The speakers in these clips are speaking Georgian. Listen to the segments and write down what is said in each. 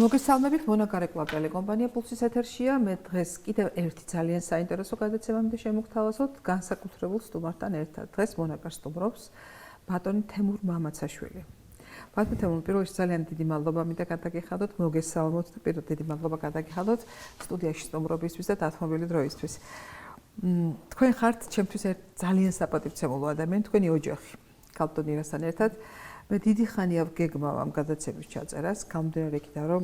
მოგესალმებით, მონაკარეკლავ ტელეკომპანია პულსის ეთერშია. მე დღეს კიდევ ერთი ძალიან საინტერესო გადაცემამდე შემოგთავაზოთ განსაკუთრებულ სტუმართან ერთად. დღეს მონაკარს სტუმრობს ბატონი თემურ მამაცაშვილი. ბატონი თემურ, პირველ რიგში ძალიან დიდი მადლობა მინდა გადაგიხადოთ, მოგესალმოთ და პირველ დიდი მადლობა გადაგიხადოთ სტუდიაში სტუმრობისთვის და დათმობილი დროისთვის. თქვენ ხართ ჩემთვის ძალიან საპატივცემულო ადამიანი, თქვენი ოჯახი, ქალბატონ ირასთან ერთად. მე დიდი ხანია ვგეგმავ ამ გადაცემის ჩაწერას, გამომდინარე იქიდან, რომ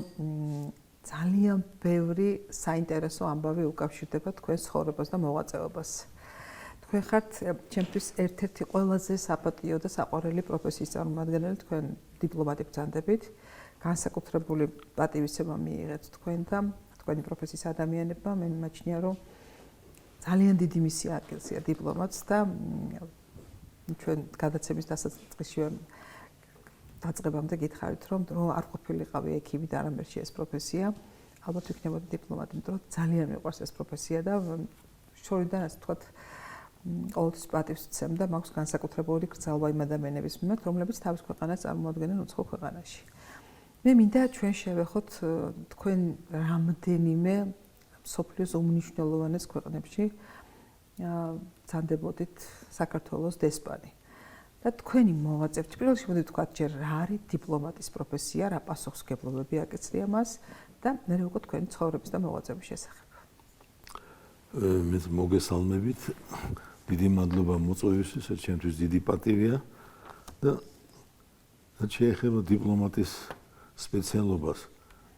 ძალიან ბევრი საინტერესო ამბავი უკავშირდება თქვენს ცხოვრებას და მოღვაწეობას. თქვენ ხართ ჩემთვის ერთ-ერთი ყველაზე საპატიო და საყვარელი პროფესიის წარმომადგენელი, თქვენ დიპლომატი ბრძანდებით, განსაკუთრებული პატივისცემა მიიღეთ თქვენ და თქვენი პროფესიის ადამიანებმა. მე მიმაჩნია, რომ ძალიან დიდი მისია ადგილზეა დიპლომატს და ჩვენ გადაცემის დასაწყისში დაწყებამდე გითხარით, რომ არ ყოფილიყავი ექიმი და არამერჩი ეს პროფესია, ალბათ ვიქნებოდი დიპლომატი, იმიტომ რომ ძალიან მიყვარს ეს პროფესია და შორიდან ასე ვთქვათ, ყოველთვის პატივს ვცემ და მაქვს განსაკუთრებული გრძალვა იმ ადამიანების მიმართ, რომლებიც თავის ქვეყანას წარმოადგენენ უცხო ქვეყანაში. მე მინდა ჩვენ შევეხოთ თქვენ რამდენიმე მსოფლიოს უმნიშვნელოვანეს ქვეყნებში ბრძანდებოდით საქართველოს დესპანი. და თქვენი მოღვაწეები, პირველ რიგში მოდი ვთქვათ, ჯერ რა არის დიპლომატის პროფესია, რა პასუხს გეპლობები აკეცრია მას და მე უკვე თქვენი ცხოვრების და მოღვაწეობის შესახებ. მე მოგესალმებით. დიდი მადლობა მოწვევისთვის, ჩემთვის დიდი პატივია და შეეხება დიპლომატის სპეციალობას.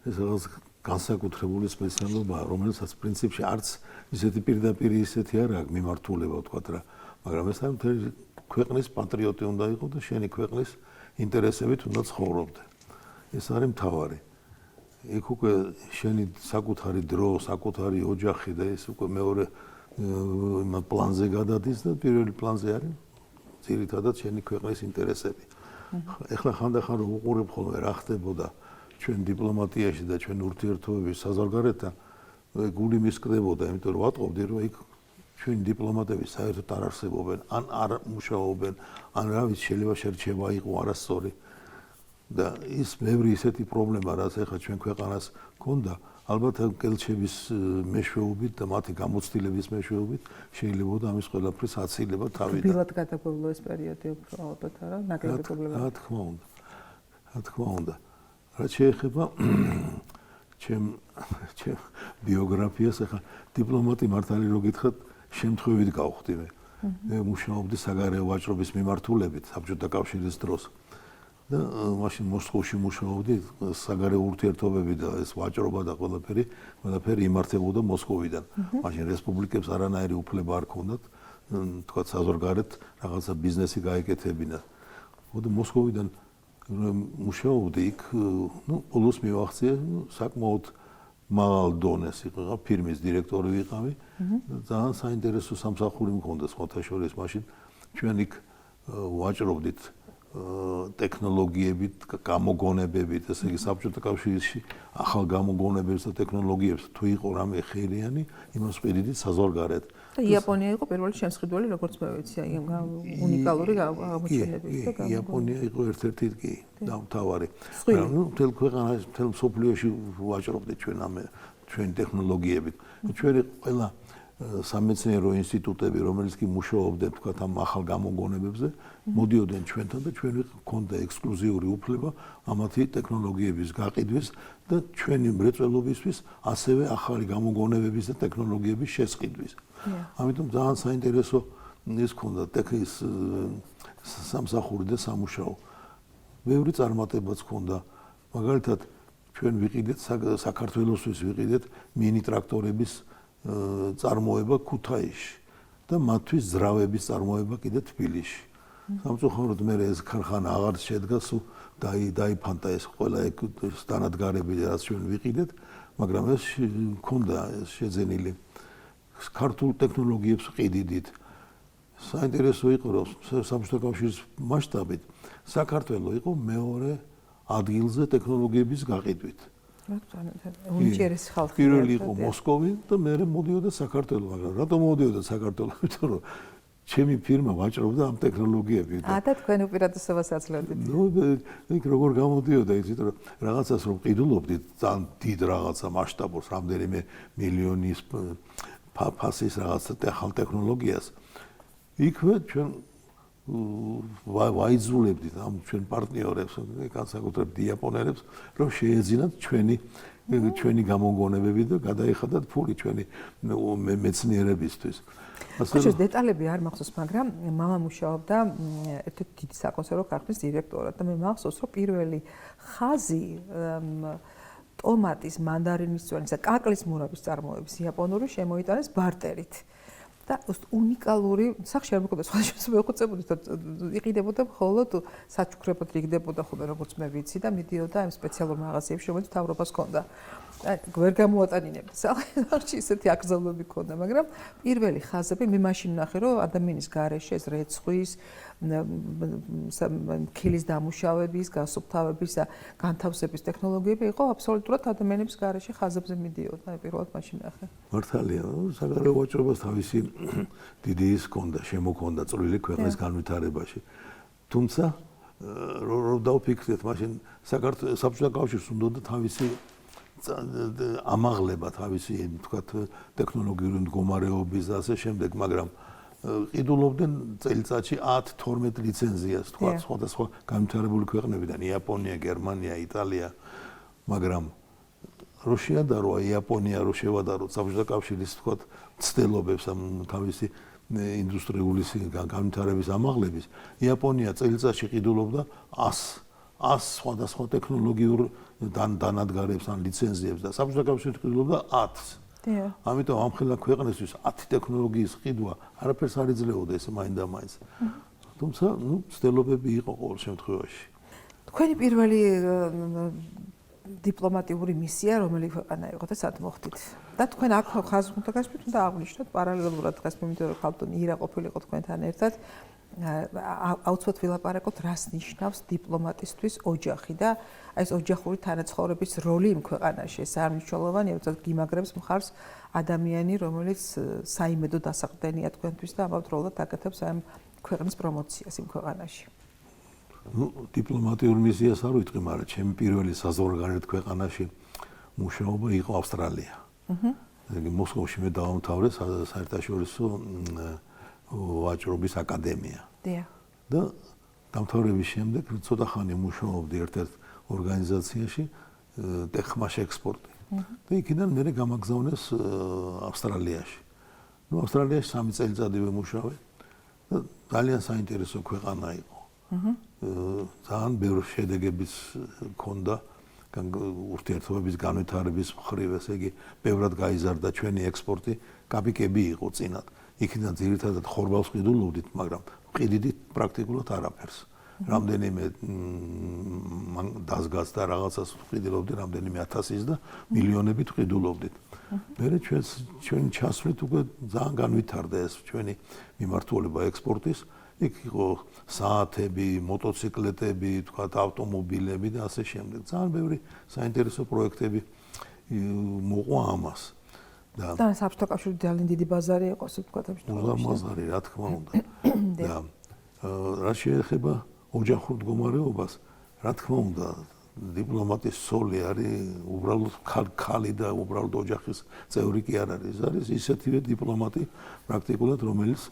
ეს რაღაც განსაკუთრებული სპეციალობაა, რომელსაც პრინციპში არც ისეთი პირდაპირ ისეთი არ აქვს მიმართულება, ვთქვათ რა, მაგრამ ეს არის ქვეყნის პატრიოტი უნდა იყო და შენი ქვეყნის ინტერესებით უნდა ცხოვრობდე. ეს არის მთავარი. იქ უკვე შენი საკუთარი დრო, საკუთარი ოჯახი და ეს უკვე მეორე პლანზე გადადის და პირველი პლანზე არის ძირითადად შენი ქვეყნის ინტერესები. ეხლა ხანდახან რომ უყურებ ხოლმე რა ხდებოდა ჩვენ დიპლომატიაში და ჩვენ ურთიერთობების საზღვარგარეთთან, გული მისკდებოდა, იმიტომ რომ ვატყობდი რომ იქ ჩვენი დიპლომატები საერთოდ არ არსებობენ, ან არ მუშაობენ, ან რა ვიცი, შეიძლება შერჩევა იყო არასწორი. და ის ბევრი ისეთი პრობლემა, რაც ახლა ჩვენ ქვეყანას ჰქონდა, ალბათ კელჩების მეშვეობით და მათი გამოცდილების მეშვეობით შეიძლება ამის ყველაფრის აცილება თავიდან. რბილად გადაგვევლო ეს პერიოდი უფრო ალბათ არა, ნაკლები პრობლემა. რა თქმა უნდა. რა თქმა უნდა. რაც შეეხება ჩემ ბიოგრაფიას, ახლა დიპლომატი მართალი რო გითხრათ, შემთხვევით გავხდი მე. მე მუშაობდი საგარეო ვაჭრობის მიმართულებით საბჭოთა კავშირის დროს. და მაშინ მოსკოვში მუშაობდი საგარეო ურთიერთობები და ეს ვაჭრობა და ყველაფერი იმართებოდა მოსკოვიდან. მაშინ რესპუბლიკებს არანაირი უფლება არ ჰქონდათ, თქვა საზღვარგარეთ რაღაცა ბიზნესი გაეკეთებინა. მოდი მოსკოვიდან მუშაობდი იქ, ბოლოს მივახციე, საკმაოდ მაღალ დონეს იყო, ფირმის დირექტორი ვიყავი და ძალიან საინტერესო სამსახური მქონდა სხვათა შორის. მაშინ ჩვენ იქ ვაჭრობდით ტექნოლოგიებით, გამოგონებებით, ესე იგი საბჭოთა კავშირში ახალ გამოგონებებს და ტექნოლოგიებს თუ იყო რამე ხელიანი, იმას ვყიდით საზღვარგარეთ. და იაპონია იყო პირველი შემსყიდველი, როგორც მე ვიცი, უნიკალური გამოჩენების და იაპონია იყო ერთ-ერთი კი დამთავარი. მთელ ქვეყანაში, მთელ მსოფლიოში ვაჭრობდით ჩვენი ტექნოლოგიებით. ჩვენი ყველა სამეცნიერო ინსტიტუტები, რომელიც კი მუშაობდნენ თქვა ამ ახალ გამოგონებებზე, მოდიოდნენ ჩვენთან და ჩვენ გვქონდა ექსკლუზიური უფლება ამათი ტექნოლოგიების გაყიდვის და ჩვენი მრეწველობისთვის ასევე ახალი გამოგონებების და ტექნოლოგიების შესყიდვის. ამიტომ ძალიან საინტერესო ის ქონდა ტექნის სამსახური და სამუშაო. ბევრი წარმატებაც ქონდა. მაგალითად, ჩვენ ვიყიდეთ საქართველოსთვის ვიყიდეთ მინი ტრაქტორების წარმოება ქუთაისში და მათთვის ძრავების წარმოება კიდე თბილისში. სამწუხაროდ მე ეს ქარხანა აღარ შედგა, სულ დაიფანტა ეს ყველა დანადგარები, რაც ჩვენ ვიყიდეთ, მაგრამ ეს მქონდა შეძენილი. ქართულ ტექნოლოგიებს ყიდიდით. საინტერესო იყო, რომ საბჭოთა კავშირის მასშტაბით საქართველო იყო მეორე ადგილზე ტექნოლოგიების გაყიდვით. უნიჭიერეს ხალხი. პირველი იყო მოსკოვი და მერე მოდიოდა საქართველო, მაგრამ რატომ მოდიოდა საქართველო? იმიტომ რომ ჩემი ფირმა ვაჭრობდა ამ ტექნოლოგიებით. და თქვენ უპირატესობას აძლევდით. იქ როგორ გამოდიოდა იცით რომ რაღაცას რომ ყიდულობდით ძალიან დიდ რაღაცა მასშტაბურს რამდენიმე მილიონის ფასის რაღაცა ტექნოლოგიას იქვე ჩვენ ვაიძულებდით ამ ჩვენ პარტნიორებს განსაკუთრებით იაპონელებს რომ შეეძინათ ჩვენი გამოგონებები და გადაიხადათ ფული ჩვენი მეცნიერებისთვის. ხოჭის დეტალები არ მახსოვს, მაგრამ მამა მუშაობდა ერთ-ერთი დიდი საკონსერვო ქარხნის დირექტორად და მე მახსოვს, რომ პირველი ხაზი ტომატის, მანდარინის წვენის და კაკლის მურაბის წარმოების იაპონური შემოიტანეს ბარტერით. და უნიკალური სახში არ მეკოდა სხვა მოხუცებულის და იყიდებოდა მხოლოდ საჩუქრებად რიგდებოდა ხოლმე როგორც მე ვიცი და მიდიოდა ამ სპეციალურ მაღაზიებში რომელიც თავრობას ჰქონდა. ვერ გამოატანინებდა სახში ისეთი აკრძალვები ჰქონდა, მაგრამ პირველი ხაზები მე მაშინ ვნახე რომ ადამიანის გარეშე ეს რეცხვის ქილის დამუშავების, გასუფთავების და განთავსების ტექნოლოგიები იყო აბსოლუტურად ადამიანების გარეშე ხაზებზე მიდიოდა. აი პირველად მაშინ ვნახე. მართალია, საგარეო ვაჭრობას თავისი დიდი ის ჰქონდა, შემოქონდა წვრილი ქვეყნის განვითარებაში. თუმცა რომ დავფიქრდეთ, მაშინ საბჭოთა კავშირს უნდა თავისი ამაღლება, თავისი თქვათ ტექნოლოგიური მდგომარეობის და ასე შემდეგ, მაგრამ ყიდულობდნენ წელიწადში 10-12 ლიცენზიას, თქვათ სხვადასხვა განვითარებული ქვეყნებიდან, იაპონია, გერმანია, იტალია, მაგრამ რო შეადარო იაპონია, რო შევადაროთ საბჭოთა კავშირის თქვათ ცდილობებს ამ თავისი ინდუსტრიული განვითარების ამაღლების, იაპონია წელიწადში ყიდულობდა 100 სხვადასხვა ტექნოლოგიურ დანადგარებს ან ლიცენზიებს და საბჭოთა კავშირი ყიდულობდა 10-ს. ამიტომ ამ ხელა ქვეყნისთვის 10 ტექნოლოგიის ყიდვა არაფერს არ იძლეოდა ეს მაინდა-მაინც. თუმცა, ცდილობები იყო ყოველ შემთხვევაში. თქვენი პირველი დიპლომატიური მისია რომელი ქვეყანა იყო და სად მოხდით? და თქვენ აქ ხაზს უნდა გასვით და აღნიშნოთ პარალელურად დღეს მიმდინარე რომ ქალბატონი ირა ყოფილიყო თქვენთან ერთად. აუცილებლად ვილაპარაკოთ რას ნიშნავს დიპლომატისთვის ოჯახი და აი ეს ოჯახური თანაცხოვრების როლი იმ ქვეყანაში. ეს არ მნიშვნელოვანია, როცა გიმაგრებს მხარს ადამიანი, რომელიც საიმედო დასაყრდენია თქვენთვის და ამავდროულად აკეთებს ამ ქვეყნის პრომოციას იმ ქვეყანაში. დიპლომატიურ მისიას არ ვიტყვი, მაგრამ ჩემი პირველი საზღვარგარეთ ქვეყანაში მუშაობა იყო ავსტრალია. მოსკოვში მე დავამთავრე საერთაშორისო ვაჭრობის აკადემია. და დამთავრების შემდეგ ცოტა ხანი მუშაობდი ერთ-ერთ ორგანიზაციაში ტეხმაშ ექსპორტი. და იქიდან მე გამაგზავნეს ავსტრალიაში. ავსტრალიაში 3 წელიწადი ვიმუშავე და ძალიან საინტერესო ქვეყანა იყო. ძალიან ბევრი შედეგებიც ჰქონდა ურთიერთობების განვითარების მხრივ, ესე იგი, ბევრად გაიზარდა ჩვენი ექსპორტი, კაპიკები იყო წინათ. იქიდან ძირითადად ხორბალს ყიდულობდით, მაგრამ ყიდიდით პრაქტიკულად არაფერს. რამდენიმე დაზგას და რაღაცას ყიდულობდით, რამდენიმე 1000-ის და მილიონებით ყიდულობდით. მერე ჩვენი ჩასვლით უკვე ძალიან განვითარდა ეს ჩვენი მიმართულება ექსპორტის. იქ იყო საათები, მოტოციკლეტები, თქვათ ავტომობილები და ასე შემდეგ. ძალიან ბევრი საინტერესო პროექტები მოყვა ამას. და საბჭოთა კავშირი ძალიან დიდი ბაზარი იყო, ასე ვთქვათ, ამ შემთხვევაში. ბაზარი, რა თქმა უნდა. და რა შეეხება ოჯახურ მდგომარეობას, რა თქმა უნდა, დიპლომატის სოლი არის უბრალოდ ქალი და უბრალოდ ოჯახის წევრი კი არ არის. არის ისეთივე დიპლომატი პრაქტიკულად, რომელიც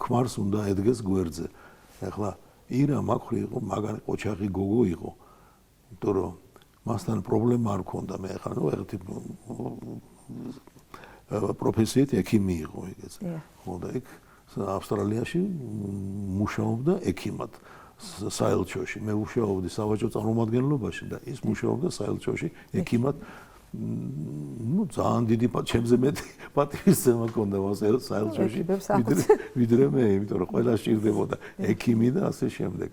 ქმარს უნდა ედგეს გვერდზე. ეხლა ირა მაქვრი იყო, მაგარი ყოჩაღი გოგო იყო. იმიტომ რომ მასთან პრობლემა არ ქონდა. მე ეხლა ერთი პროფესიით ექიმი იყო ეგეც. ხო და იქ ავსტრალიაში მუშაობდა ექიმად საელჩოში. მე მუშაობდი სავაჭრო წარმომადგენლობაში და ის მუშაობდა საელჩოში ექიმად. ძალიან დიდი ჩემზე მეტი პატივისცემა ჰქონდა მას საელჩოში ვიდრე მე, იმიტომ რომ ყველა სჭირდებოდა ექიმი და ასე შემდეგ.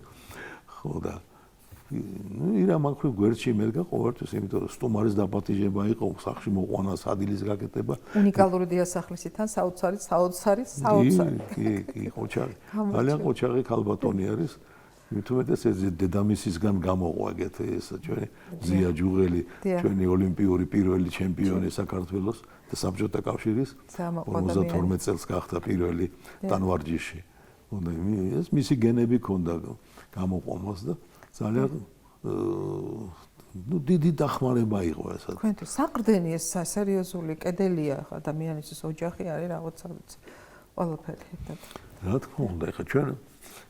ხო და ირა მაქვრი გვერდში მედგა ყოველთვის, იმიტომ რომ სტუმარის დაპატიჟება იყო, სახლში მოყვანა, სადილის გაკეთება. უნიკალური დიასახლისთან საოცარი. კი, ყოჩაღი. ძალიან ყოჩაღი ქალბატონი არის. მithumetes ეს დედამისისგან გამოყვა ეგეთი ეს ჩვენი ზია ჯუღელი ჩვენი ოლიმპიური პირველი ჩემპიონი საქართველოს და საბჭოთა კავშირის 52 წელს გახდა პირველი ტანვარჯიში. უნდა ეს მისი გენები ქონდა გამოყვა მას და ძალიან დიდი დახმარება იყო ესა. თქვენთვის საყრდენი ეს სერიოზული კედელია ადამიანის ოჯახი არის რაღაცა ყველაფერი. რა თქმა უნდა, ეხლა ჩვენ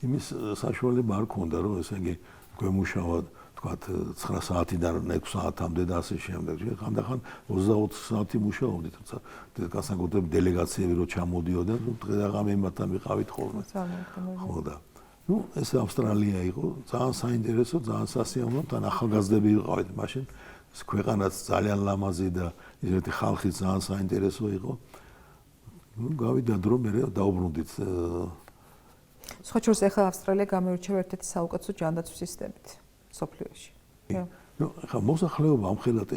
იმის საშუალება არ ქონდა, რომ ესე იგი გვემუშავა თქვათ 9 საათიდან 6 საათამდე და ასე შემდეგ. ხანდახან 24 საათი მუშაობდით, თორსა განსაკუთრებით დელეგაციები რო ჩამოდიოდნენ, დღე და ღამე მათთან ვიყავით ხოლმე. ხო და ну, ეს ავსტრალია იყო, ძალიან საინტერესო, ძალიან სასიამოვნო, თან ახალგაზრდები ვიყავით მაშინ. ეს ქვეყანაც ძალიან ლამაზი და ისეთი ხალხი ძალიან საინტერესო იყო. ну, გავიდა დრო მე დაუბრუნდით. სხვა შორის ახლა ავსტრალია გამოირჩევა ერთ-ერთი საუკეთესო ჯანდაცვის სისტემით სოფლიოში. ну, ახლა მოსახლეობა ამხელად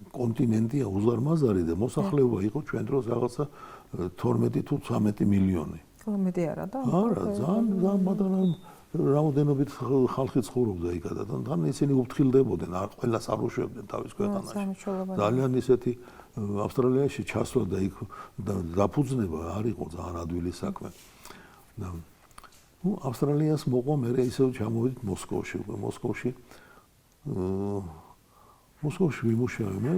კონტინენტია უზარმაზარი და მოსახლეობა იყო ჩვენ დროს რაღაცა 12 თუ 13 მილიონი. მეტი არა და? არა, ძალიან მადანან რაოდენობით ხალხი ცხოვრობდა იქ და თან ისინი უფრთხილდებოდნენ, ყველას არ უშვებდნენ თავის ქვეყანაში. ძალიან ისეთი ავსტრალიაში ჩასვლა და იქ დაფუძნება არ იყო ძალიან ადვილი საქმე. და ну, ავსტრალიას მოყვა მე ისევ ჩამოვიდით მოსკოვში, უკვე მოსკოვში ვიმუშავე მე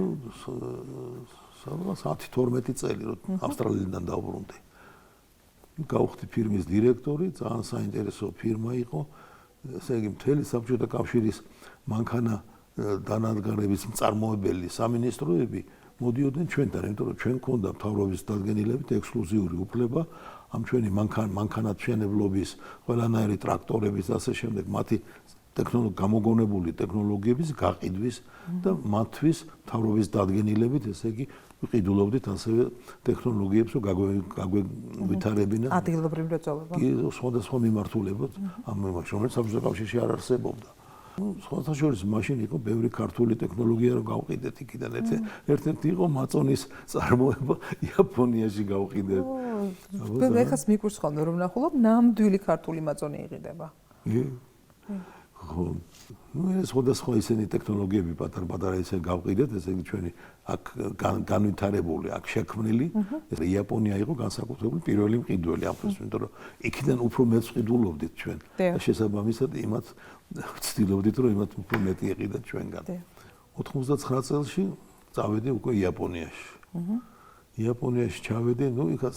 სადღაც 10-12 წელი რომ ავსტრალიიდან დავბრუნდი. გავხდი ფირმის დირექტორი, ძალიან საინტერესო ფირმა იყო. ესე იგი, მთელი საბჭოთა კავშირის მანქანა დანადგარების მწარმოებელი სამინისტროები მოდიოდნენ ჩვენთან, იმიტომ რომ ჩვენ გქონდა მთავრობის დადგენილებით ექსკლუზიური უფლება ამ ჩვენი მანქანათმშენებლობის, ყველანაირი ტრაქტორების და ასე შემდეგ, მათი გამოგონებული ტექნოლოგიების გაყიდვის და მათთვის მთავრობის დადგენილებით, ესე იგი, ვიყიდულობდით ასევე ტექნოლოგიებს, რომ გაგვევითარებინა ადგილობრივ მრეწველობა. კი, სხვადასხვა მიმართულებად ამ მიმართ, რომელიც საბჭოთა კავშირში არ არსებობდა. სხვათა შორის მაშინ იყო ბევრი ქართული ტექნოლოგია, რომ გავყიდეთ იქიდან. ერთ-ერთი იყო მაწონის წარმოება იაპონიაში გავყიდეთ. ეხლა მიკურს ხოლმე რომ ნახულობ, ნამდვილი ქართული მაწონი იყიდება. ხო. ну, ეს სხვადასხვა ისეთი ტექნოლოგიები პატარ-პატარა ისე გავყიდეთ, ესე იგი ჩვენი აქ განვითარებული, აქ შექმნილი, ეს იაპონია იყო განსაკუთრებული პირველი მყიდველი ამას, იმიტომ რომ იქიდან უფრო მეც ვყიდულობდით ჩვენ. და შესაბამისად იმათ ვცდილობდით, რომ იმათ უფრო მეტი იყიდათ ჩვენგან. 99 წელში წავედი უკვე იაპონიაში. იაპონიაში ჩავედი, ну, იქაც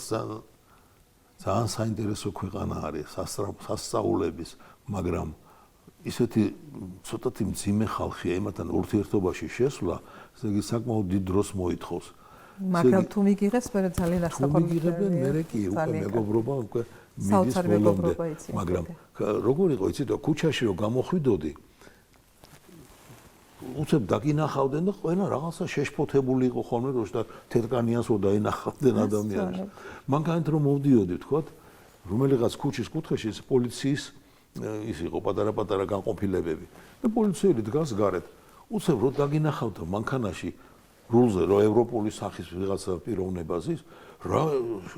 ძალიან საინტერესო ქვეყანა არის სასწავლების, მაგრამ ისეთი ცოტათი მძიმე ხალხია, იმათთან ურთიერთობაში შესვლა, ესე იგი საკმაოდ დიდ დროს მოითხოვს. მაგრამ თუ მიგიღებს, მე ძალიან ასაკობრივია. მიგიღებენ, მე კი უკვე მეგობრობა უკვე მიდის ბოლომდე. მაგრამ როგორ იყო, იცით, ქუჩაში რომ გამოხვიდოდი, უცებ დაგინახავდნენ და ყველა რაღაცა შეშფოთებული იყო ხოლმე, რომ და თეთრკანიანს რო დაინახავდნენ ადამიანს. მანქანით რომ მოვდიოდი, თქვათ, რომელიღაც ქუჩის კუთხეში პოლიციის ის იყო პატარა-პატარა განყოფილებები და პოლიციელი დგას გარეთ. უცებ რო დაგინახავდა მანქანაში რულზე რო ევროპული სახის ვიღაცა პიროვნებას ის რა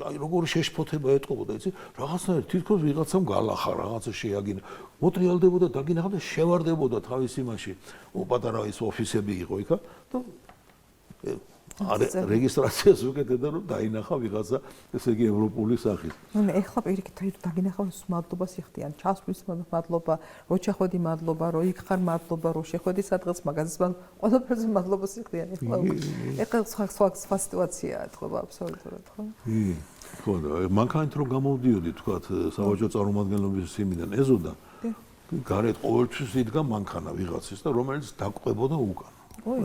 აი როგორი შეშფოთება ეტყობოდა იცი რაღაცნაირად თითქოს ვიღაცამ გალახა რაღაცა შეაგინა მოტრიალდებოდა დაგინახავდა შევარდებოდა თავის იმაში პატარა ის ოფისები იყო იქა და რეგისტრაციას უკეთებდა რომ დაინახა ვიღაცა ესე იგი ევროპული სახის. ნუ ეხლა პირიქით დაგინახავს მადლობას იხდიან, ჩასვლის მადლობა, რო ჩახვედი მადლობა, რო იქ ხარ მადლობა, რო შეხვედი სადღაც მაგაზის ყველაფერზე მადლობას იხდიან ეხლა სხვა სიტუაციაა თქო აბსოლუტურად ხო? ხო და მანქანით რომ გამოვდიოდი თქვათ სავაჭრო წარმომადგენლობის სიმიდან ეზოდა გარეთ ყოველთვის იდგა მანქანა ვიღაცის და რომელიც დაკვებოდა უკან.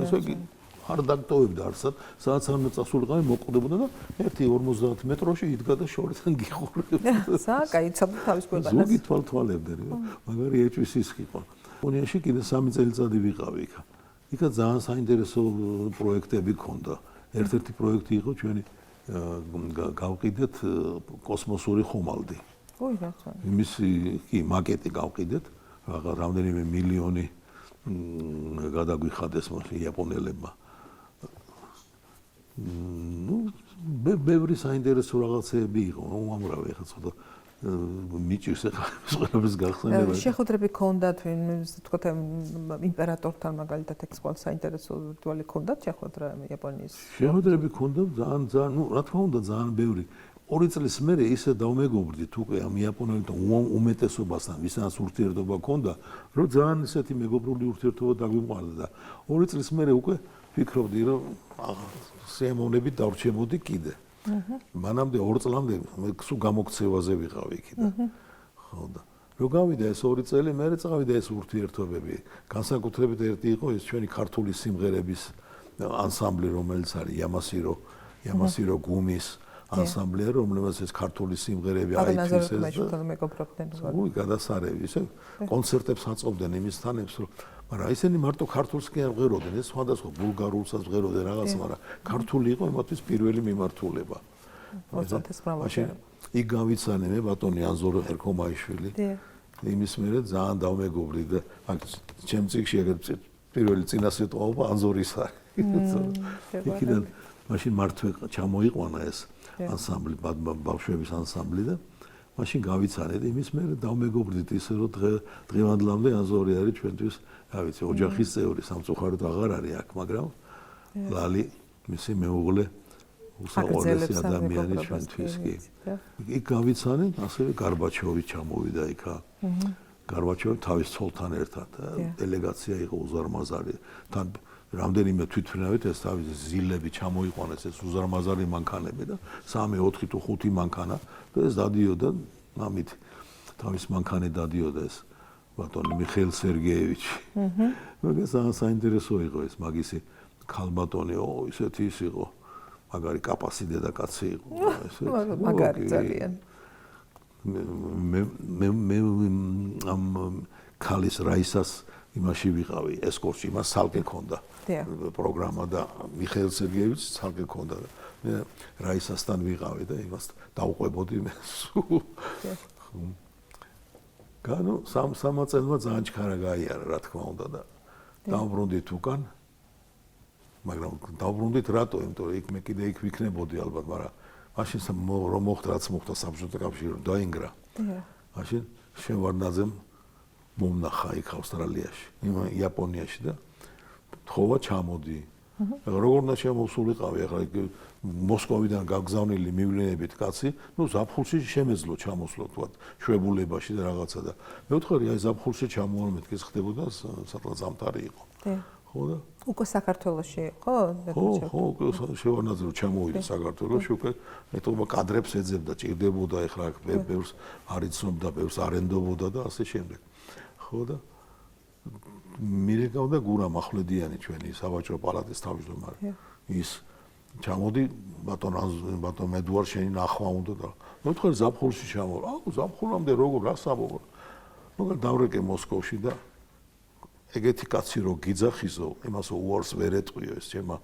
ესე იგი არ დაგტოვებდა არსად, სადაც არ წასულიყავი მოკვდებოდა და 1.50 მეტროში იდგა და შორიდან გიხურებდა. საკაიცავდა თავის ქვეყანას. ზოგი თვალთვალებდნენ, მაგარი ეჭვის ის იყო. იაპონიაში კიდე 3 წელიწადი ვიყავი იქ. იქა ძალიან საინტერესო პროექტები ჰქონდა. ერთ-ერთი პროექტი იყო ჩვენი გავყიდეთ კოსმოსური ხომალდი. ოი რა თქმა უნდა. იმისი კი მაკეტი გავყიდეთ, რამდენიმე მილიონი გადაგვიხადეს მას იაპონელებმა. ну ბევრი საინტერესო რაღაცები იყო, უამრავი ახლა ცოტა მიჭირს ახლა ყველაფერს გახსენება. შეხვედრები ქონდათ თქვათ იმპერატორთან მაგალითად ეს ყველა საინტერესო რიტუალი ქონდათ შეხვედრა იაპონიის. შეხვედრები ქონდა ძალიან ნუ რა თქმა უნდა ძალიან ბევრი. 2 წლის მერე ისე დავმეგობრდით უკვე ამ იაპონელებთან უმეტესობასთან ვისაც ურთიერთობა ქონდა, რომ ძალიან ისეთი მეგობრული ურთიერთობა დაგვიმყარდა და 2 წლის მერე უკვე ფიქრობდი რომ სიამოვნებით დავრჩებოდი კიდე. მანამდე 2 წლამდე მე სულ გამოქცევაზე ვიყავი იქიდან. ხო და რო გავიდა ეს 2 წელი, მერე წავიდა ეს ურთიერთობები. განსაკუთრებით ერთი იყო ეს ჩვენი ქართული სიმღერების ანსამბლი, რომელიც არის Yamasiro გუმის ანსამბლი, რომელსაც ეს ქართული სიმღერები აიწვის ეს და უი გადასარევი, ისე კონცერტებს აწყობდნენ იმისთანებს, რომ მაგრამ ისინი მარტო ქართულს კი არ ვღეროდნენ, ეს სხვადასხვა ბულგარულსაც ვღეროდნენ რაღაც, მაგრამ ქართული იყო იმათვის პირველი მიმართულება. მაშინ იქ გავიცანე მე ბატონი ანზორ ერქომაიშვილი. იმის მერე ძალიან დავმეგობრდი და ჩემ წიგში ეგრე პირველი წინასწრაფობა ანზორის არის. იქიდან მაშინ მართვე ჩამოიყვანა ეს ანსამბლი, ბავშვების ანსამბლი და მაშინ გავიცანე და იმის მერე დავმეგობრდით ისე რომ დღევანდლამდე ანზორი არის ჩვენთვის, რა ვიცი, ოჯახის წევრი, სამწუხაროდ აღარ არის აქ, მაგრამ ლალი მისი მეუღლე უსაყვარლესი ადამიანი ჩვენთვის კი. იქ გავიცანე, ასევე გარბაჩოვი ჩამოვიდა იქა. გარბაჩოვი თავის ცოლთან ერთად დელეგაცია იყო უზარმაზარი. თან რამდენიმე თვითმფრინავით ეს თავის ზილები ჩამოიყვანეს ეს უზარმაზარი მანქანები და 3, 4 თუ 5 მანქანა და ეს დადიოდა ამით თავის მანქანე დადიოდა ეს ბატონი მიხეილ სერგეევიჩი. მაგას საინტერესო იყო ეს მაგისი ქალბატონი ისეთი ის იყო მაგარი კაპასი დედაკაცი იყო ესე მაგარი ძალიან მე ამ ქალის რაისას იმაში ვიყავი ესკორტში მას სალკე ქონდა პროგრამა და მიხეილ სერგეევიჩს სალკე ქონდა და მე რაისასთან ვიყავი და იმას დავყვებოდი მე სულ განო სამაწელმა ძალიან ჩქარა გაიარა რა თქმა უნდა და დავბრუნდით უკან მაგრამ დავბრუნდით რატო იმიტომ რომ იქ მე კიდე იქ ვიქნებოდი ალბათ მაგრამ მაშინ რომ მოხდა რაც მოხდა საბჭოთა კავშირში დაინგრა მაშინ შევარდნაძემ მომნახა იქ ავსტრალიაში იაპონიაში და თხოვა ჩამოდი როგორ უნდა შემოსულიყავი ახლა მოსკოვიდან გაგზავნილი მივლინებით კაცი ნუ ზაფხულში შემეძლო ჩამოსვლა თქვა შვებულებაში და რაღაცა და მე ვთქვი აი ზაფხულში ჩამოვალ მეთქეს ხდებოდა სათლა ზამთარი იყო ხო და უკვე საქართველოში იყო ხო შევარდნაძე რომ ჩამოვიდა საქართველოში უკვე მეტყობა კადრებს ეძებდა ჭირდებოდა ახლა ბევრს არ იცნობდა ბევრს არ ენდობოდა და ასე შემდეგ ხო და მირეკავდა გურამ ახვლედიანი ჩვენი სავაჭრო პალატის თავმჯდომარე ის ჩამოდი ბატონ ედუარ შენი ნახვა უნდა და მე ვთქვი ზაფხულში ჩამოვა აუ ზაფხულამდე როგორ რა საბოლოო მოგა დავრეკე მოსკოვში და ეგეთი კაცი რო გიძახისო იმას უარს ვერ ეტყვიო ეს ჩემმა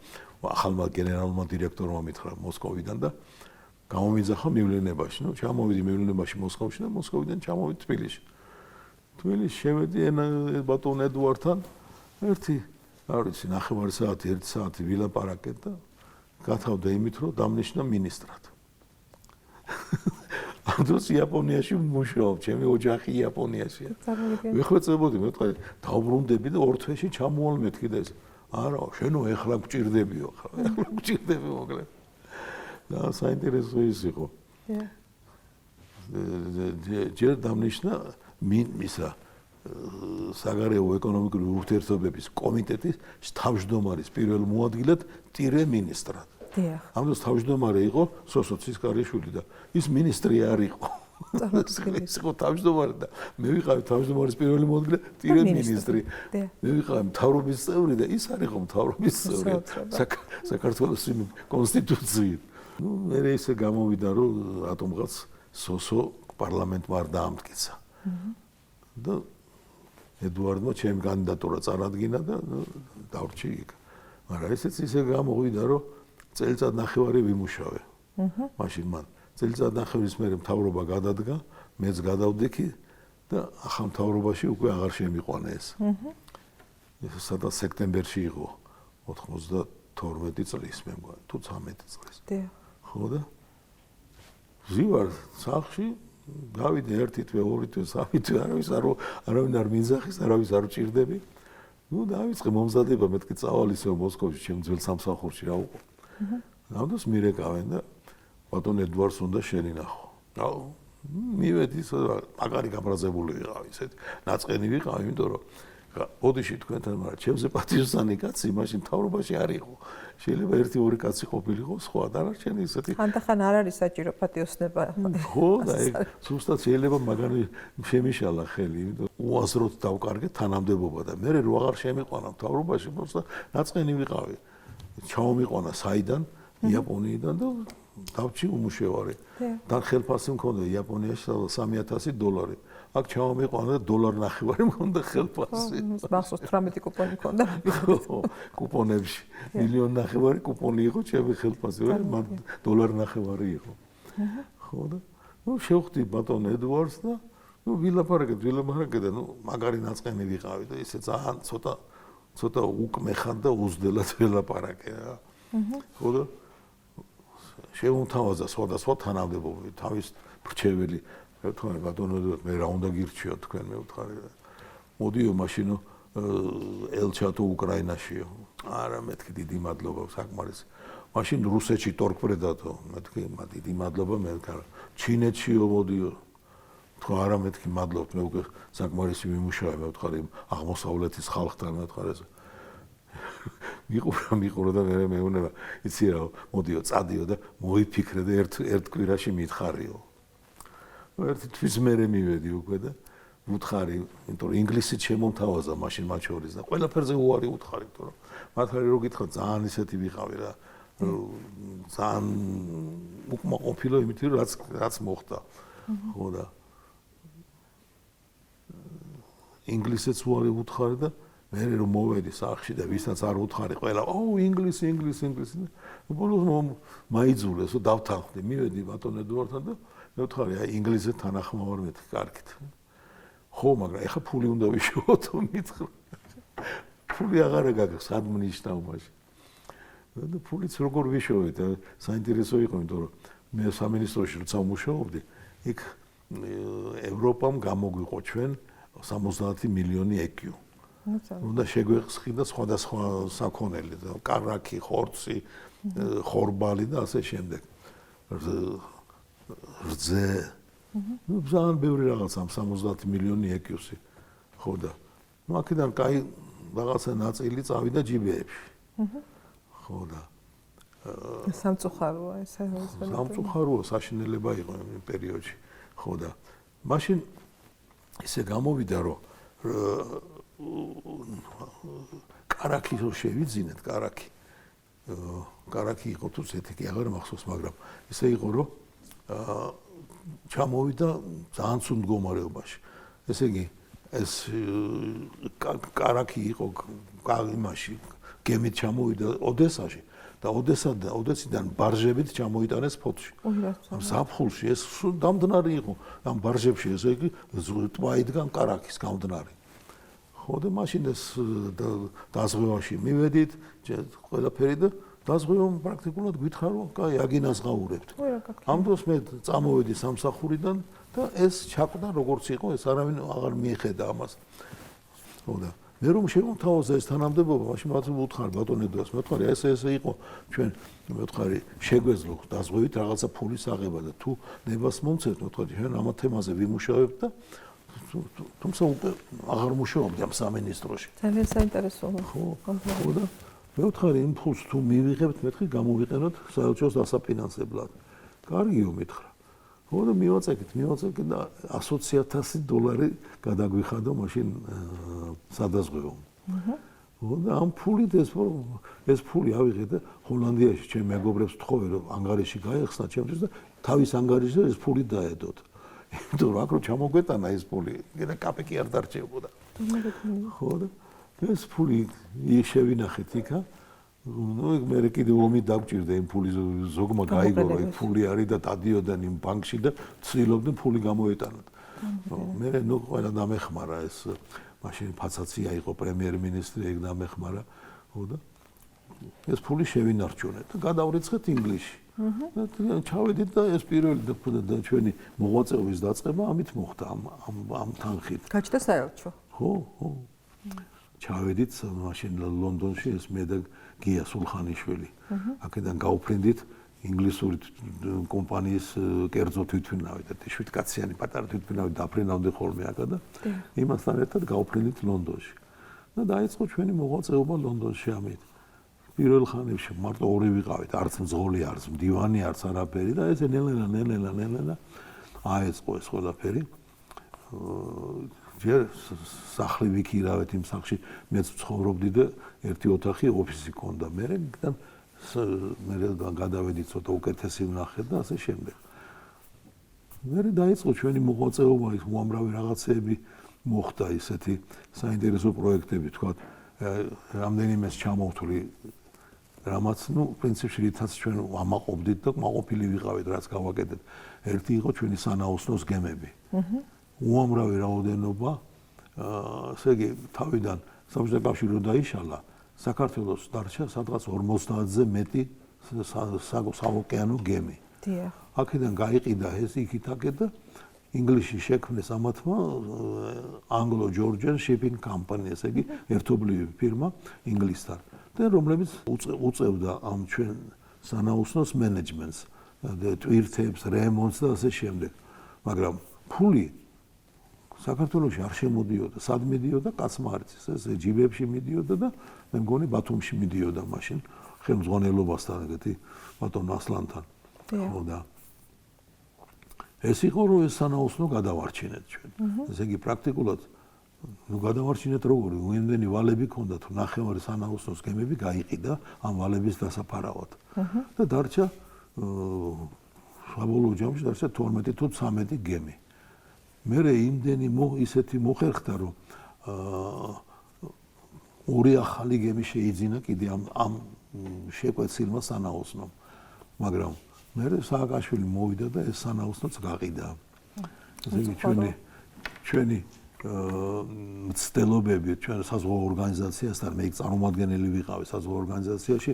ახალმა გენერალურმა დირექტორმა მითხრა მოსკოვიდან და გამომიძახა მივლინებაში ნუ ჩამოვიდი მივლინებაში მოსკოვში და მოსკოვიდან ჩამოვიდი თბილისში თბილისში შევედი ბატონ ედუართან ერთი არ ვიცი 9 საათი 1 საათი ვილაპარაკეთ და გათავდა იმით რომ დამნიშნა ministrად ამ დროს იაპონიაში მუშაობ ჩემი ოჯახი იაპონიაშია ვიხვეწებოდი მე ვთქვი დავბრუნდები და 2 თვეში ჩამოვალ მეთქი და ეს არა შენო ეხლა გჭირდებიო ხა ეხლა გჭირდებიო მოკლედ და საინტერესო ის იყო ჯერ დამნიშნა მისა საგარეო ეკონომიკური ურთიერთობების კომიტეტის თავმჯდომარის პირველ მოადგილედ ტირე ministrად. ამ დროს თავმჯდომარე იყო სოსო ცისკარიშვილი და ის ministri არ იყო. ის იყო თავმჯდომარე და მე ვიყავი თავმჯდომარის პირველი მოადგილე ტირე ministri. მე ვიყავი მთავრობის წევრი და ის არ იყო მთავრობის წევრი. საქართველოს კონსტიტუციით. ნუ მე ესე გამოვიდა რომ რატომღაც სოსო პარლამენტმა არ დაამტკიცა. და ედუარდმა ჩემი კანდიდატურა წარადგინა და დავრჩი იქ. მაგრამ ესეც ისე გამოვიდა რომ წელიწად ნახევარი ვიმუშავე. მაშინ მან წელიწად ნახევრის მერე მთავრობა გადადგა, მეც გადავდექი და ახალ მთავრობაში უკვე აღარ შემიყვანა ეს. ეს სადღაც სექტემბერში იყო 92 წლის მე მგონი თუ 13 წლის. ხო და ვზივარ სახლში გავიდე ერთი თვე, ორი თვე, სამი თვე, არავინ არ მინძახის, არავის არ ვჭირდები. ნუ დავიწყე მომზადება, მეთქი წავალ ისევ მოსკოვში, ჩემ ძველ სამსახურში რა უყო. ნამდვილს მირეკავენ და ბატონ ედვარდს უნდა შენინახო. აუ, მივედი, მაგარი გაბრაზებული ვიყავი, ესეთ ნაწყენი ვიყავი, იმიტომ რომ ოდიში თქვენთან, მაგრამ ჩემზე პატივსანი კაცი მაშინ მთავრობაში არ იყო. შეიძლება 1-2 კაცი ყოფილიყო, სხვა დანარჩენი ისეთი. ხანდახან არ არის საჭირო პატიოსნება. ხო, და ეგ ზუსტად შეიძლება მაგარი შემიშალა ხელი, იმიტომ უაზროდ დავკარგე თანამდებობა და მე რო აღარ შემიყვანა მთავრობაში, просто ნაწყენი ვიყავი. ჩაომიყვანა საიდან? იაპონიიდან და დავჭი უმუშევარი. და ხელფასი მქონდა იაპონიაში $3000. აქ ჩაომიყვანა და $1.50 მქონდა ხელფასი. მახსოვს 18 კუპონი მქონდა. კუპონებში $1.5 კუპონი იყო ჩემი ხელფასი, მაგრამ $1.50 იყო. ხო და ნუ შევხვდი ბატონ ედვარდს და ნუ ვილაპარაკეთ და ნუ მაგარი ნაწყენი ვიყავი და ისე ძალიან ცოტა უკმეხად და უზდელად ველაპარაკე რა. ხო და შეუმთავაზა სხვადასხვა თანამდებობები, თავის მრჩეველი, მე ვთქვი ბატონო, მე რა უნდა გირჩიოთ თქვენ, მე ვთქვი. მოდიო მაშინო ელჩატო უკრაინაშიო. არა, მეთქი დიდი მადლობა, საკმარისი. მაშინ რუსეთში ტორგპრედატო, მეთქი დიდი მადლობა, მე ვთქვი ჩინეთშიო მოდიო. თქვა არა, მეთქი მადლობთ, მე უკვე საკმარისი მიმუშავე, მე ვთქვი აღმოსავლეთის ხალხთან, მე ვთქვი ეს მიყურა და მე მეუნება, იცი რა, მოდიო, წადიო და მოიფიქრე და ერთ კვირაში მითხარიო. ერთი თვის მერე მივედი უკვე და ვუთხარი, იმიტომ რომ ინგლისით შემომთავაზა მაშინ მათ შორის და ყველაფერზე უარი ვუთხარი, იმიტომ რომ მართალი რო გითხრა ძალიან ისეთი ვიყავი რა, ძალიან უკმაყოფილო იმით რომ რაც მოხდა. ხო და ინგლისეთს უარი ვუთხარი და მე რომ მოვედი სახში და ვისაც არ ვუთხარი ყველა ინგლისი ბოლოს მაიძულეს რომ დავთანხმდი მივედი ბატონ ედვარდთან და მე ვუთხარი აი ინგლისზე თანახმოვარ მეთქი კარგით ხო მაგრამ ეხა ფული უნდა ვიშოვოთ მითხრა ფული აღარ გაგს სად მნიშნავ მაშინ და ფულიც როგორ ვიშოვეთ საინტერესო იყო იმიტომ რომ მე სამინისტროში როცა ვმუშაობდი იქ ევროპამ გამოგვიყო ჩვენ 70 მილიონი EQ უნდა შეგვეხსხიდა სხვადასხვა საქონელი და კარაქი, ხორცი, ხორბალი და ასე შემდეგ. რძე. ნუ ძალიან ბევრი რაღაცა 70 მილიონი EQ-ი. ხო და აქედან კაი რაღაცა ნაწილი წავიდა ჯიბეებში. ხო და სამწუხაროა ეს სამწუხაროა საშინელება იყო იმ პერიოდში. ხო და მაშინ ისე გამოვიდა რომ კარაქი რო შევიძინეთ კარაქი იყო თუ ზეთიკი აღარ მახსოვს მაგრამ ისე იყო რომ ჩამოვიდა ძალიან ცუდ მდგომარეობაში ესე იგი ეს კარაქი იყო იმაში გემით ჩამოვიდა ოდესაში და ოდესიდან ბარჟებით ჩამოიტანეს ფოთში ამ ზაფხულში ეს დამდნარი იყო ამ ბარჟებში ესე იგი ტბა იდგა კარაქის გამდნარი ხო და მაშინ ეს დაზღვევაში მივედით ყველაფერი და დაზღვევამ პრაქტიკულად გითხრა რომ კაი აგინას ღაურებთ ამ დროს მე წამოვედი სამსახურიდან და ეს ჩაკვდა როგორც იყო ეს არავინ აღარ მიეხედა ამას ხო და მე რომ შემოთავაზა ეს თანამდებობა მაშინ მათ ვუთხარ ბატონ ედვარდს მე ვთქვი ესე იყო ჩვენ მე ვთქვი შეგვეძლო დაზღვევით რაღაცა ფულის აღება და თუ ნებას მომცეთ მე ვთქვი ჩვენ ამ თემაზე ვიმუშავებთ და თუმცა უკვე აღარ მუშაობდი ამ სამინისტროში. ძალიან საინტერესოა. ხო და მე ვთქვი იმ ფულს თუ მივიღებთ მეთქი გამოვიყენოთ საელჩოს დასაფინანსებლად. კარგიო მითხრა. ხო და მივაწეკით და $100,000 გადაგვიხადო მაშინ სადაზღვევო. ხო და ამ ფულით ეს ფული ავიღე და ჰოლანდიაში ჩემ მეგობრებს ვთხოვე რომ ანგარიში გაეხსნა ჩემთვის და თავის ანგარიშზე ეს ფული დაედოთ. იმიტომ რომ აქ რო ჩამოგვეტანა ეს ფული, კიდე კაპიკი არ დარჩებოდა. ხო და ეს ფული შევინახეთ იქა. ნუ მე კიდე ომი დაგჭირდა იმ ფულის ზოგმა გაიგო, იქ ფული არის და დადიოდნენ იმ ბანკში და ცდილობდნენ ფული გამოეტანოთ. მე ნუ ყველა დამეხმარა ეს მაშინ ფაცაცია იყო პრემიერ-მინისტრი ეგ დამეხმარა. ხო და ეს ფული შევინარჩუნეთ და გადავრიცხეთ ინგლისში. და ჩავედით და ეს პირველი და ჩვენი მოღვაწეობის დაწყება ამით მოხდა ამ თანხით. გაჩნდა საელჩო. ხო. ჩავედით მაშინ ლონდონში ეს მე და გია სულხანიშვილი. აქედან გავფრინდით ინგლისური კომპანიის კერძო თვითმფრინავი და 7 კაციანი პატარა თვითმფრინავი დაფრინავდი ხოლმე აქა და იმასთან ერთად გავფრინდით ლონდონში. და დაიწყო ჩვენი მოღვაწეობა ლონდონში ამით. პირველ ხანებში მარტო ორი ვიყავით, არც მძღოლი, არც მდივანი, არც არაფერი და ეს ნელა აეწყო ეს ყველაფერი. ჯერ სახლი ვიქირავეთ იმ სახლში, მეც ცხოვრობდი და ერთი ოთახი ოფისი ჰქონდა. მე გადავედი ცოტა უკეთესი ვნახეთ და ასე შემდეგ. მე დაიწყო ჩვენი მოღვაწეობა, ის უამრავი რაღაცები მოხდა ისეთი საინტერესო პროექტები, თქვა, რამდენიმეს ჩამოვთვლი რამაც, პრინციპში რითაც ჩვენ ამაყობდით და მაყოფილი ვიყავით, რაც გავაკეთეთ. ერთი იყო ჩვენი სანაოსნოს გემები. უამრავი რაოდენობა, ესე იგი, თავიდან საბჭოთა კავშირი რო დაიშალა, საქართველოს დარჩა სადღაც 50-ზე მეტი საოკეანო გემი. დიახ. აქედან გაიყიდა ეს იქით-აქეთ და ინგლისში შექმნეს ამათმა Anglo-Georgian Shipping Company, ესე იგი, ერთობლივი ფირმა ინგლისთან. და რომლებიც უწევდა ამ ჩვენ სანაოსნოს მენეჯმენტს, ტვირთებს, რემონტს და ასე შემდეგ. მაგრამ ფული საქართველოში არ შემოდიოდა, სად მიდიოდა? კაცმარიცის, ეს ჯიბებში მიდიოდა და მე მგონი ბათუმში მიდიოდა მაშინ ხელმძღვანელობასთან ეგეთი ბატონ ასლანთან. ხო და ეს იყო რომ ეს სანაოსნო გადავარჩინეთ ჩვენ. ესე იგი პრაქტიკულად გადავარჩინეთ როგორი, უიმდენი ვალები ქონდა თუ ნახევარი სანაოსნოს გემები გაიყიდა ამ ვალების დასაფარავად. და დარჩა საბოლოო ჯამში დარჩა 12 თუ 13 გემი. მერე იმდენი ისეთი მოხერხდა რომ ორი ახალი გემი შეიძინა კიდე ამ შეკვეცილმა სანაოსნომ. მაგრამ მერე სააკაშვილი მოვიდა და ეს სანაოსნოც გაყიდა. ესე იგი ჩვენი მცდელობები ჩვენ საზღვაო ორგანიზაციასთან მე წარმომადგენელი ვიყავი საზღვაო ორგანიზაციაში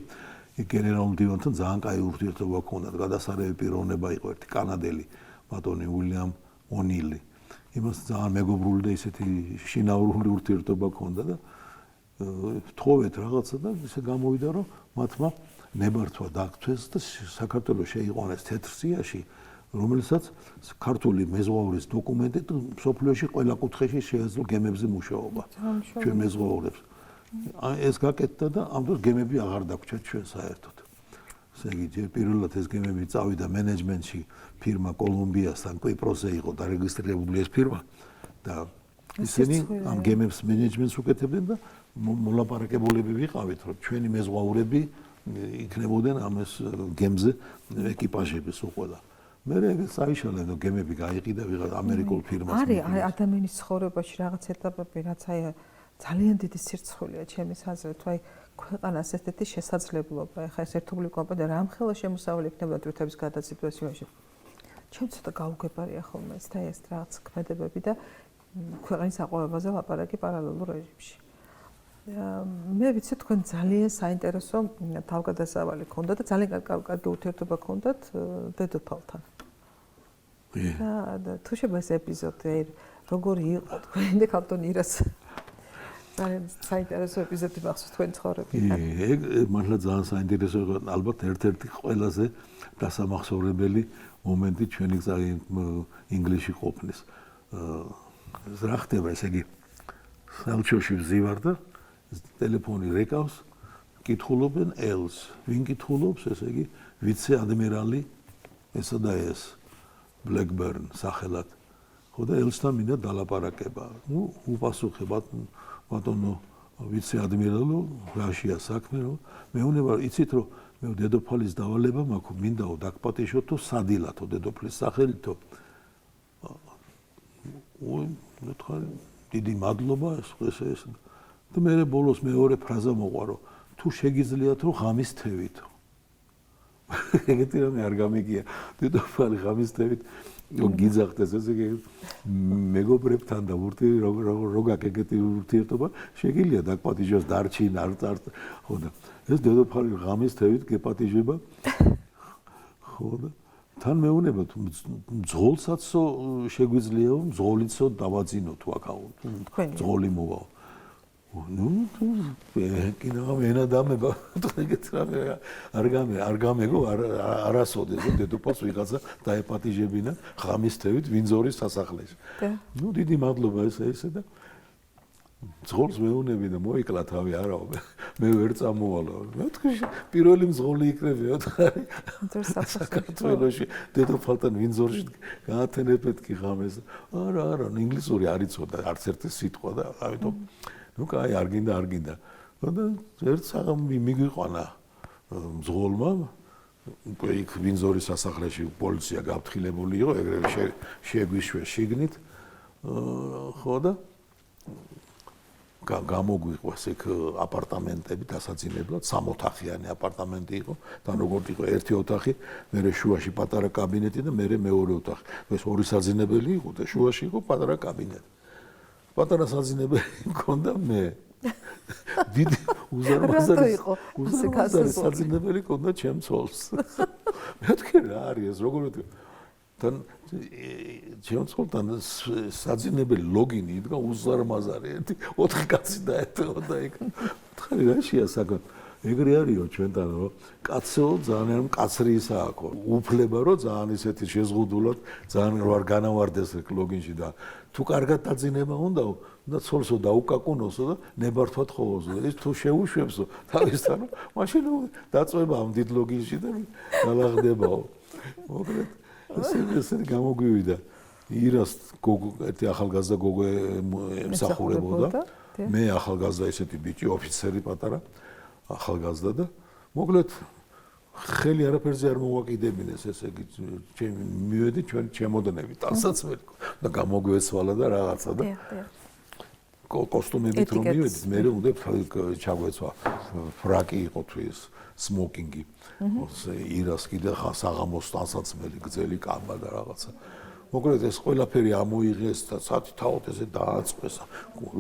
გენერალურ დივანთან ძალიან კაი ურთიერთობა ჰქონდათ. გადასარევი პიროვნება იყო ერთი კანადელი ბატონი უილიამ ონილი. იმას ძალიან მეგობრული და ისეთი შინაურული ურთიერთობა ჰქონდა და თხოვეთ რაღაცა და ისე გამოვიდა რომ მათმა ნებართვა დაგთვეს და საქართველოს შეიყვანეს თეთრ სიაში, რომელსაც ქართული მეზღვაურის დოკუმენტი და სოფლიოში ყველა კუთხეში შეეძლო გემებზე მუშაობა ჩვენ მეზღვაურებს. ეს გაკეთდა და ამ დროს გემები აღარ დაგვრჩათ ჩვენ საერთოდ. ესე იგი, პირველად ეს გემები წავიდა მენეჯმენტში ფირმა კოლუმბიასთან, კვიპროსზე იყო დარეგისტრირებული ეს ფირმა და ისინი ამ გემებს მენეჯმენტს უკეთებდნენ და მოლაპარაკებულები ვიყავით, რომ ჩვენი მეზღვაურები იქნებოდნენ ამ ეს გემზე ეკიპაჟების უყოდა. მე ეგ საიშალა და გემები გაიყიდა ვიღა ამერიკულ ფირმას. არის ადამიანის ცხოვრებაში რაღაც ეტაპები, რაც აი ძალიან დიდი სირცხვილეა ჩემის აზრით, აი ქვეყანას ესეთი შესაძლებლობა, ეხლა ეს ერთობლივი კომპანია რამხელა შემოსავალი იქნება თვითების გადაცემის სიტუაციაში. ჩემ ცოტა გაუგებარია ხოლმე ეს და ეს რაღაც ქმედებები და ქვეყნის აყვავებაზე ლაპარაკი პარალელურ რეჟიმში. მე ვიცი თქვენ ძალიან საინტერესო თავგადასავალი ქონდათ და ძალიან კარგი ურთიერთობა ქონდათ დედოფალთან. და თუ შეიძლება ეს ეპიზოდი როგორი იყო თქვენ და ქალთან ირას ძალიან საინტერესო ეპიზოდი მახსოვს თქვენ ცხოვრებიდან. ეგ მართლა ძალიან საინტერესო იყო, ალბათ ერთ-ერთი ყველაზე დასამახსოვრებელი მომენტი ჩვენი ინგლისში ყოფნის. რა ხდება, ესე იგი სელჩოში ვზივარ და ტელეფონი რეკავს, კითხულობენ ელს. ვინ კითხულობს, ესე იგი ვიცე-ადმირალი ესა და ეს ბლეკბერნ სახელად. ხო და ელსთან მინდა დალაპარაკება. უპასუხებად ბატონო ვიცე-ადმირალო, რაშია საქმე, რომ მეუნება იცით რომ მე დედოფალის დავალება მაქვს, მინდაო დაგპატიჟოთო სადილათო დედოფლის სახელითო. დიდი მადლობა ეს და მე ბოლოს მეორე ფრაზა მოყვარო, თუ შეგიძლიათ რომ ღამის თევითო. ეგეთი რამე არ გამიგია. დედოფალი ღამის თევით გიძახდეს ესე იგი მეგობრებთან და როგ ეგეთი ურთიერთობა შეგიძლია დაგპატიჟოს დარჩინ არ ხო და ეს დედოფალი ღამის თევით გეპატიჟება ხო და თან მეუნება თუ ძღოლსაცო შეგვიძლია ძღოლიცო დავაძინო თუ აქაო ძღოლი მოვა ну კინა მენა დამება ეგეთ რამე არ გამეგო არასოდეს დედოფალს ვიღაცა დაეპატიჟებინა ღამისთევით ვინძორის სასახლეში ну დიდი მადლობა ესე და ძღოლს მეუნები და მოიკლა თავი არაო მე ვერ წამოვალო მეთქი პირველი მძღოლი იქნებიო ხარი საქართველოში დედოფალთან ვინძორში გაათენებეთ კი ღამეს არა ინგლისური არ იცოდა არც ერთი სიტყვა და ამიტომ ну кай არ გინდა და ერთ საღამი მიგვიყვანა მძღოლმა უკვე იქ ვინძორის სასახლეში პოლიცია გაფრთხილებული იყო ეგრევე შეგვიშვეს შიგნით ხო და გამოგვიყვეს იქ აპარტამენტები დასაძინებლად 3 ოთახიანი აპარტამენტი იყო და როგორც იყო ერთი ოთახი მერე შუაში პატარა კაბინეტი და მერე მეორე ოთახი ეს ორი საძინებელი იყო და შუაში იყო პატარა კაბინეტი პატარა საძინებელი მქონდა მე დიდი უზარმაზარი საძინებელი მქონდა ჩემ ცოლს მეთქი რა არის ეს როგორ ვეთქი თან ჩემ ცოლთან საძინებელი ლოგინი იდგა უზარმაზარი ერთი 4 კაცი დაეთოდა იქ ხარი რა შეასაკო ეგრე არისო ჩვენთან რომ კაცო ძალიან მკაცრი ისააქო უფლება რომ ძალიან ისეთი შეზღუდულად ძალიან არ განავარდეს ლოგინში და თუ კარგად დაძინება უნდაო და ცოლსო დაუკაკუნოსო და ნებართვად ხოვოსო ის თუ შეუშვებსო თავისთან მაშინ დაწובה ამ დიდ ლოგინში და დალაღდებაო მოკლედ ესე გამოგვივიდა ირას გოგო ერთი ახალგაზრდა გოგო ემსახურებოდა მე ახალგაზრდა ესეთი ბიჭი ოფიცერი პატარა ახალგაზრდა და მოკლედ ხელი არაფერზე არ მოვაკიდებინეს ესე იგი ჩემი მივედი ჩვენ ჩემოდნები ტანსაცმელი და გამოგვეცვალა და რაღაცა და კოსტუმებით რომ მივედით მე უნდა ჩაგვეცვა ფრაკი იყო თუ ეს სმოკინგი ირას კიდე საღამოს ტანსაცმელი გრძელი კაბა და რაღაცა მოკლედ ეს ყველაფერი ამოიღეს და სათითაოდ ესე დააწყვეს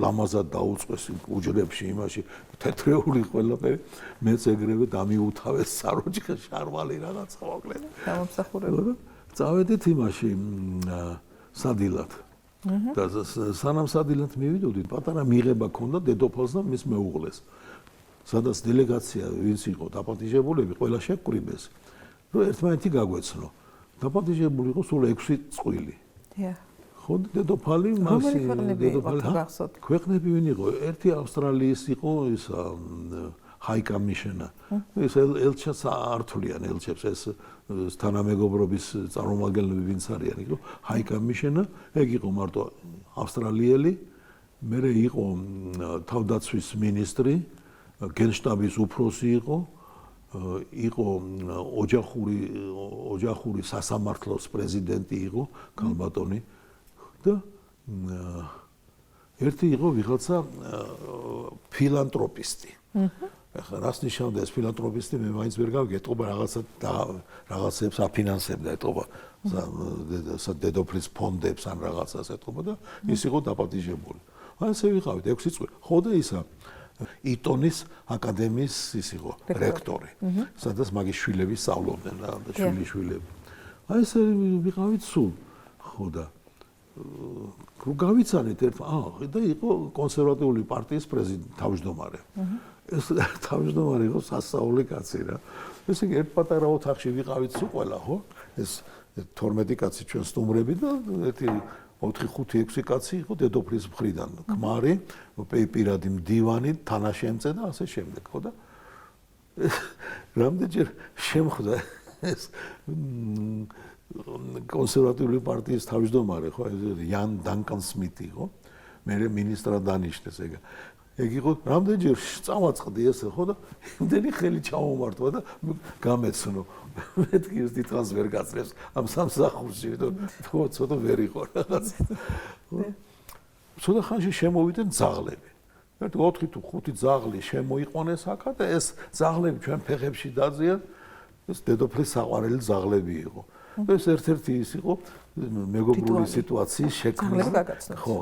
ლამაზად დაუწყვეს უჯრებში იმაში თეთრეული ყველაფერი მეც ეგრევე დამიუთავეს საროჭი შარვალი რაღაცა მოკლედ გამომსახურება წავედით იმაში სადილად და სანამ სადილად მივიდოდით პატარა მიღება ქონდა დედოფალს და მის მეუღლეს სადაც დელეგაცია ვინც იყო დაპატიჟებულები ყველა შეკვრივეს რომ ერთმანეთი გაგვეცნო დაპატიჟებული იყო სულ 6 წყვილი. დიახ. ხო დედოფალი მასი დედოფალი ქვეყნები ვინ იყო? ერთი ავსტრალიის იყო ის ჰაი კომიშნა. ეს ელჩებს ართულიან ელჩებს ეს თანამეგობრობის წარმომადგენლები ვინც არიან იყო ჰაი კომიშნა, ეგ იყო მარტო ავსტრალიელი, მერე იყო თავდაცვის მინისტრი, გენშტაბის უფროსი იყო იყო ოჯახური სასამართლოს პრეზიდენტი იყო ქალბატონი და ერთი იყო ვიღაცა ფილანტროპისტი. ახლა რას ნიშნავდა ეს ფილანტროპისტი მე მაინც ვერ გავიგე, ეთყობა რაღაცებს აფინანსებდა, ეთყობა დედოფლის ფონდებს ან რაღაცას ეთყობა და ის იყო დაპატიჟებული. აი ესე ვიყავით 6 წელი. ხო და ისა იტონის აკადემიის ის იყო რექტორი, სადაც მაგის შვილები სწავლობდნენ და შვილიშვილები. აი ესე ვიყავით სულ. ხო და გავიცანეთ და იყო კონსერვატიული პარტიის თავმჯდომარე. ეს თავმჯდომარე იყო სასწაული კაცი რა. ესე იგი ერთ პატარა ოთახში ვიყავით სულ ყველა, ხო? ეს 12 კაცი ჩვენ სტუმრები და ერთი 4-5-6 კაცი იყო დედოფლის მხრიდან, ქმარი, პირადი მდივანი, თანაშემწე და ასე შემდეგ, ხო და რამდენჯერ შემხვდა ეს კონსერვატიული პარტიის თავმჯდომარე, ხო, იან დანკან სმითი იყო, მე მინისტრად დანიშნეს ეგ. ეგ იყო რამდენჯერ წავაწყდი ესე, ხო და იმდენი ხელი ჩამომართვა და გამეცნო. მეთქი ის თვითონს ვერ გაწევს ამ სამსახურში, ვთქვი, ცოტა ვერ იყო რაღაც. ცოტა ხანში შემოვიდნენ ძაღლები. ერთი 4 თუ 5 ძაღლი შემოიყვანეს აქა და ეს ძაღლები ჩვენ ფეხებში დაზიან, ეს დედოფლის საყვარელი ძაღლები იყო. ეს ერთ-ერთი ის იყო მეგობრული სიტუაციის შექმნა. ხო.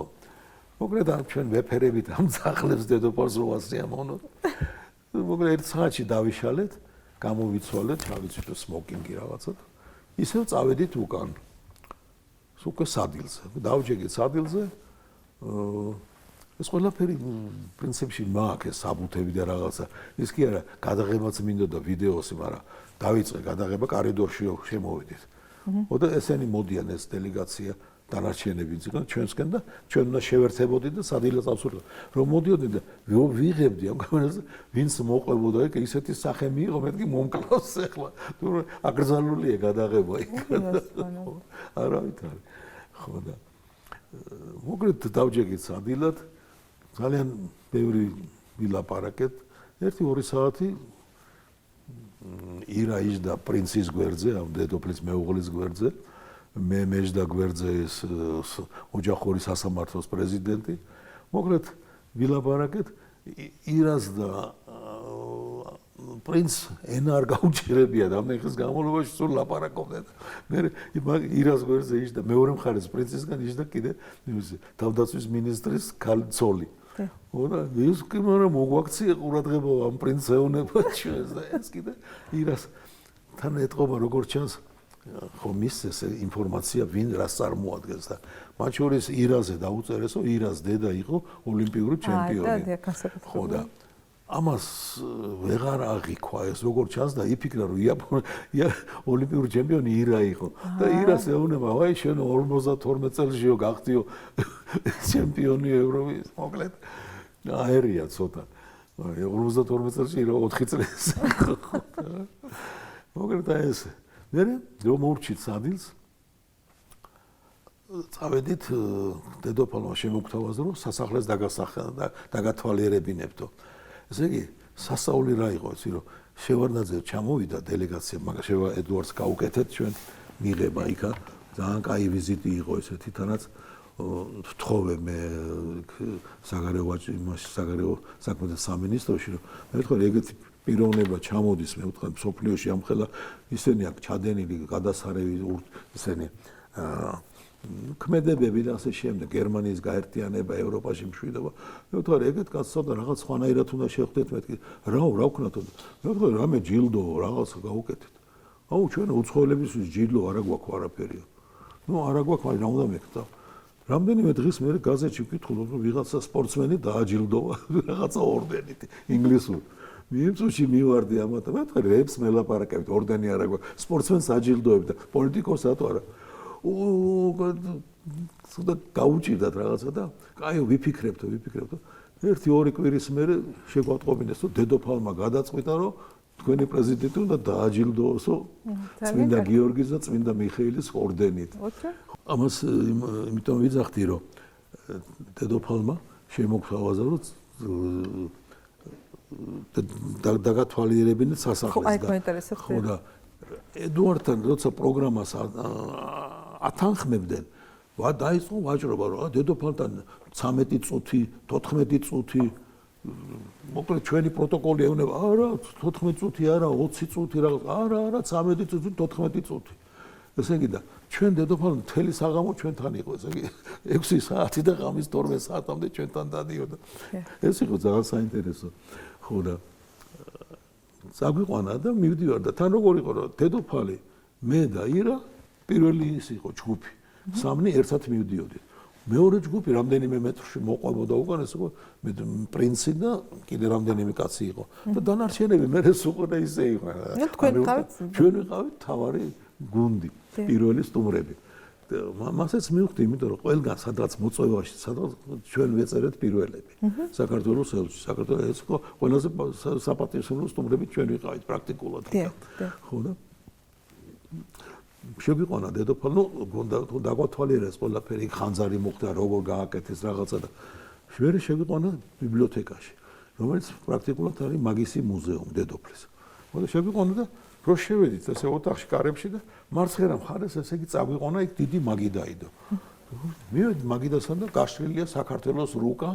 მოკლედ ჩვენ ვეფერებით ამ ძაღლებს დედოფალს რო ასიამოვნოთ. მოკლედ ერთ საათში დავიშალეთ, გამოვიცვალეთ, ჩავიცვით სმოკინგი რაღაცა. ისევ წავედით უკან. უკვე სადილზე. დავჯეგეთ სადილზე. ეს ყველაფერი პრინციპში მაქვს საბუთები და რაღაცა. ის კი არა, გადაღებაც მინდოდა ვიდეოსი, მაგრამ დავიწყე გადაღება კორიდორში შემოვედით. და ესენი მოდიან ეს დელეგაცია დანარჩენები ძიგან ჩვენსკენ და ჩვენ უნდა შევერთებოდით და სადილას ავსურდა. რომ მოდიოდნენ და ვიღებდი ამ კამერაზე, ვინც მოყვებოდა ეგ ისეთი სახე მიიღო, მეთქი მომკლავს ახლა. თუ აკრძალულია გადაღება იქ. არავით არის. ხო და მოკლედ დავჯეგეთ სადილად. ძალიან ბევრი ვილაპარაკეთ. 1-2 საათი ირა იჯდა პრინცის გვერდზე, ამ დედოფლის მეუღლის გვერდზე. მე მეჯდა გვერდზე ეს ოჯახური სასამართლოს პრეზიდენტი. მოკლედ ვილაპარაკეთ. ირას და პრინც ენა არ გაუჭირებია და ამ ხის განმავლობაში სულ ლაპარაკობდნენ. მე ირას გვერდზე იჯდა მეორე მხარეს პრინცისგან იჯდა კიდე თავდაცვის მინისტრის ქალწოლი. და ის კი მაგრამ მოგვაქცია ყურადღება ამ პრინცს ეუნება ჩვენს და ეს კიდე ირას თან ეტყობა როგორც ჩანს ხო მისცეს ინფორმაცია ვინ რას წარმოადგენს და მათ შორის ირაზე დაუწერესო ირას დედა იყო ოლიმპიური ჩემპიონი. ხო და ამას ვეღარ აღიქვა ეს როგორც ჩანს და იფიქრა რომ ოლიმპიური ჩემპიონი ირა იყო და ირას ეუნება ვაი შენ 52 წელშიო გახდიო ჩემპიონი ევროპის მოკლედ აერია ცოტა 52 წელში ირა 4 წელს მოკლედ ეს მე რომ მოვჭით სადილს წავედით დედოფალმა შემოგთავაზა რომ სასახლეს დაგათვალიერებინებთო. ესე იგი სასწაული რა იყო იცი რომ შევარდნაძე ჩამოვიდა დელეგაცია მაგრამ შევა ედუარდს გაუკეთეთ ჩვენ მიღება იქა ძალიან კაი ვიზიტი იყო ესეთი თანაც ვთხოვე მე საგარეო საქმეთა სამინისტროში რომ მე ვთქვი ეგეთი პიროვნება ჩამოდის მე ვთქვი სოფლიოში ამხელა ისინი აქ ჩადენილი გადასარევი ისინი ქმედებები და ასე შემდეგ გერმანიის გაერთიანება ევროპაში მშვიდობა მე ვთქვი ეგეთ კაცს და რაღაც სხვანაირად უნდა შევხვდეთ მეთქი რა ვქნათ მე ვთქვი რამე ჯილდო რაღაცა გაუკეთეთ აუ ჩვენ უცხოელებისთვის ჯილდო არა გვაქვს არაფერია ნუ არა გვაქვს მაგრამ რა უნდა მეკითხა რამდენიმე დღის მერე გაზეთში ვკითხულობ რომ ვიღაცა სპორტსმენი დააჯილდოვა რაღაცა ორდენით ინგლისურ მიემწუში მივარდი ამათ მე ვთქვი რეებს მელაპარაკებით ორდენი არა გვაქვს სპორტსმენს აჯილდოებ და პოლიტიკოსად არა და გაუჭირდათ რაღაცა და კაი ვიფიქრებთო 1-2 კვირის მერე შეგვატყობინეს რომ დედოფალმა გადაწყვიტა რომ თქვენი პრეზიდენტი უნდა დააჯილდოოსო წმინდა გიორგის და წმინდა მიხეილის ორდენით. ამას იმიტომ ვიძახდი რომ დედოფალმა შემოგთავაზა რომ დაგათვალიერებინეთ სასახლეს და ხო და ედუარდთან როცა პროგრამას ათანხმებდნენ დაიწყო ვაჭრობა რომ დედოფალთან 13 წუთი 14 წუთი მოკლედ ჩვენი პროტოკოლი ეუბნება არა 14 წუთი არა 20 წუთი რაღაც არა 13 წუთი 14 წუთი ესე იგი და ჩვენ დედოფალ მთელი საღამო ჩვენთან იყო ესე იგი 6 საათი და ღამის 12 საათამდე ჩვენთან დადიოდა ეს იყო ძალიან საინტერესო ხო და წაგვიყვანა და მივდივარ და თან როგორ იყო რომ დედოფალი მე და ირა პირველი ის იყო ჯგუფი სამნი ერთად მივდიოდით მეორე ჯგუფი რამდენიმე მეტრში მოყვებოდა უკან ეს იყო მე პრინცი და კიდე რამდენიმე კაცი იყო და დანარჩენები მე უკვე ისე იყო ჩვენ ვიყავით თავარი გუნდი პირველი სტუმრები მასაც მივხვდი იმიტომ რომ ყველგან სადღაც მოწვევაში სადღაც ჩვენ ვეწერეთ პირველები საქართველოს ელჩი საქართველოს ეს იყო ყველაზე საპატიო სტუმრები ჩვენ ვიყავით პრაქტიკულად ხო და შეგვიყვანა დედოფალ ნუ დაგვათვალიერეს ყველაფერი ხანძარი მოხდა როგორ გააკეთეს რაღაცა და შევერი შეგვიყვანა ბიბლიოთეკაში რომელიც პრაქტიკულად არის მაგისი მუზეუმი დედოფლის ხო და შეგვიყვანა და რო შევედით ესე ოთახში კარებში და მარცხენა მხარეს ესე იგი წაგვიყვანა იქ დიდი მაგიდაიდო მივედი მაგიდასთან და გაშლილია საქართველოს რუკა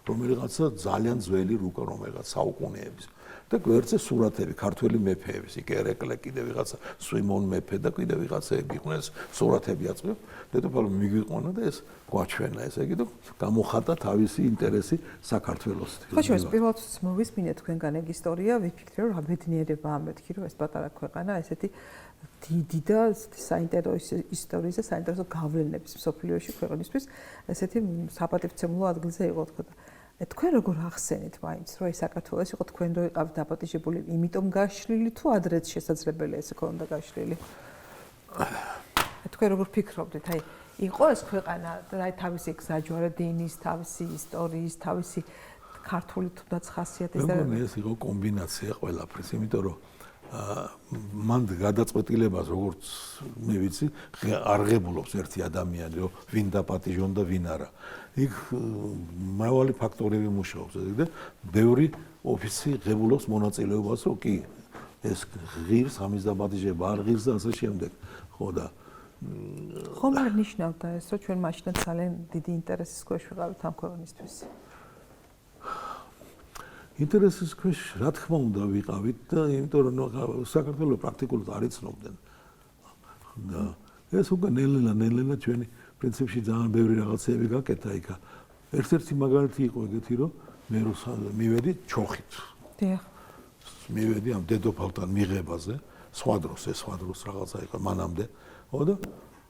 რომელიღაცა ძალიან ძველი რუკა რომელიღაც საუკუნეების და გვერდზე სურათები ქართველი მეფეების იქ ერეკლე კიდე ვიღაცა სვიმონ მეფე და კიდე ვიღაცები იყვნენ სურათები აწვევ დედოფალმა მიგვიყვანა და ეს გვაჩვენა ესე იგი და გამოხატა თავისი ინტერესი საქართველოს ხო შევეს პირველად მოვისმინე თქვენგან ეგ ისტორია ვიფიქრე რომ აბედნიერებაა მეთქი რომ ეს პატარა ქვეყანა ესეთი დიდი და საინტერესო ისტორიის და საინტერესო გავლენების მსოფლიოში ქვეყნისთვის ესეთი საპატივცემულო ადგილზე იყო თქო და თქვენ როგორ ახსენეთ მაინც რომ ეს საქართველოს იყო თქვენ რო იყავთ დაპატიჟებული იმიტომ გაშლილი თუ ადრეც შესაძლებელია ეს ქონდა გაშლილი თქვენ როგორ ფიქრობდით აი იყო ეს ქვეყანა აი თავისი გზაჯვარე დინის თავისი ისტორიის თავისი ქართული თუნდაც ხასიათის და ეს იყო კომბინაცია ყველაფრის იმიტომ რომ მან გადაწყვეტილებას როგორც მე ვიცი არ ღებულობს ერთი ადამიანი რომ ვინ დაპატიჟონდა ვინ არა იქ მრავალი ფაქტორები მუშაობს და ბევრი ოფისი ღებულობს მონაწილეობას რომ კი ეს ღირს ამის დაპატიჟება არ ღირს და ასე შემდეგ ხო და ხომ არ ნიშნავდა ეს რომ ჩვენ მაშინაც ძალიან დიდი ინტერესის ქვეშ ვიყავით ამ ქვეყნისთვის ინტერესის ქვეშ რა თქმა უნდა ვიყავით და იმიტომ რომ საქართველოს პრაქტიკულად არ იცნობდნენ და ეს უკვე ნელ-ნელა ჩვენი პრინციპში ძალიან ბევრი რაღაცები გაკეთა იქა ერთ-ერთი მაგალითი იყო ეგეთი რომ მე მივედი ჩოხით დიახ მივედი ამ დედოფალთან მიღებაზე სხვა დროს რაღაცა იყო მანამდე ხო და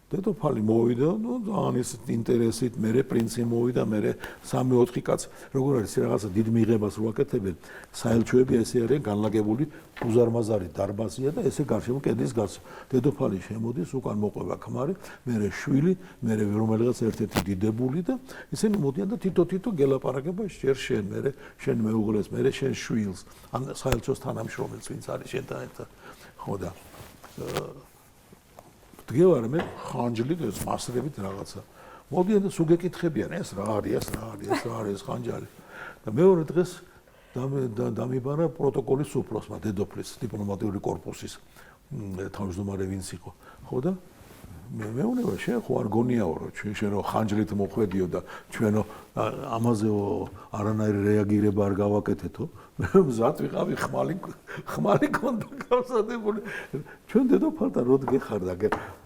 დედოფალი მოვიდა, ну, ძალიან ის ინტერესით, მე პრინცი მოვიდა, მე 3-4 კაც, როგორ არის რაღაცა დიდ მიღებას რო აკეთებენ, საელჩოები ესე არიან განლაგებული უზარმაზარი დარბაზია და ესე გარშემო კედლის გარს. დედოფალი შემოდის, უკან მოყვება ქმარი, მე შვილი, მე რომელიღაც ერთ-ერთი დიდებული და ისინი მოდიან და თითო-თითო გელაპარაკება შენ შენ, მე შენ მეუღლეს, მე შენ შვილს, ან საელჩოს თანამშრომელს, ვინც არის შენთან ერთად. ხო და დგევარ მე ხანჯლით ეს მასრებით რაღაცა. მოდიან და სულ გეკითხებიან ეს რა არის ხანჯალი. და მეორე დღეს დამიბარა პროტოკოლის უფროსმა დედოფლის დიპლომატიური კორპუსის თავმჯდომარე ვინც იყო. ხო და მეუბნება შენ ხო არ გონიაო რომ შენ რო ხანჯლით მოხვედიო და ჩვენო ამაზეო არანაირი რეაგირება არ გავაკეთეთო. მე მზად ვიყავი ხმალი კონდა გავსადებული. ჩვენ დედოფალთან როდ გეხარ და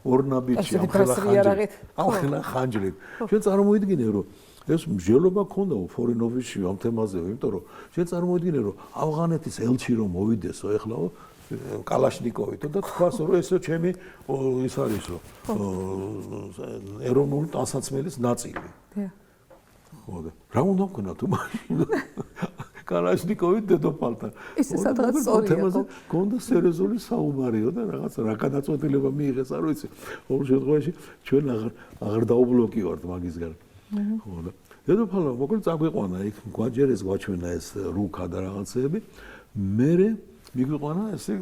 ორნაბიჩი ამხელა ხანჯლით. ჩვენ წარმოიდგინე რომ ეს მსჯელობა ქონდაო foreign office-ში ამ თემაზეო, იმიტომ რომ ჩვენ წარმოიდგინე რომ ავღანეთის ელჩი რომ მოვიდესო ეხლაო კალაშნიკოვით და თქვას რომ ესო ჩემი ის არისო ეროვნული ტანსაცმელის ნაწილი. ხო და რა უნდა ვქნა თუ მაშინ კალაშნიკოვით დედოფალთან. ისე სადღაც სწორია. გონდა სერიოზული საუბარიო და რაღაც რა გადაწყვეტილება მიიღეს არ ვიცი. ყოველ შემთხვევაში ჩვენ აღარ დაუბლოკივართ მაგისგან. ხო და დედოფალმა მოკლედ წაგვიყვანა იქ გვაჯერეს გვაჩვენა ეს რუქა და რაღაცეები. მერე მიგვიყვანა ესე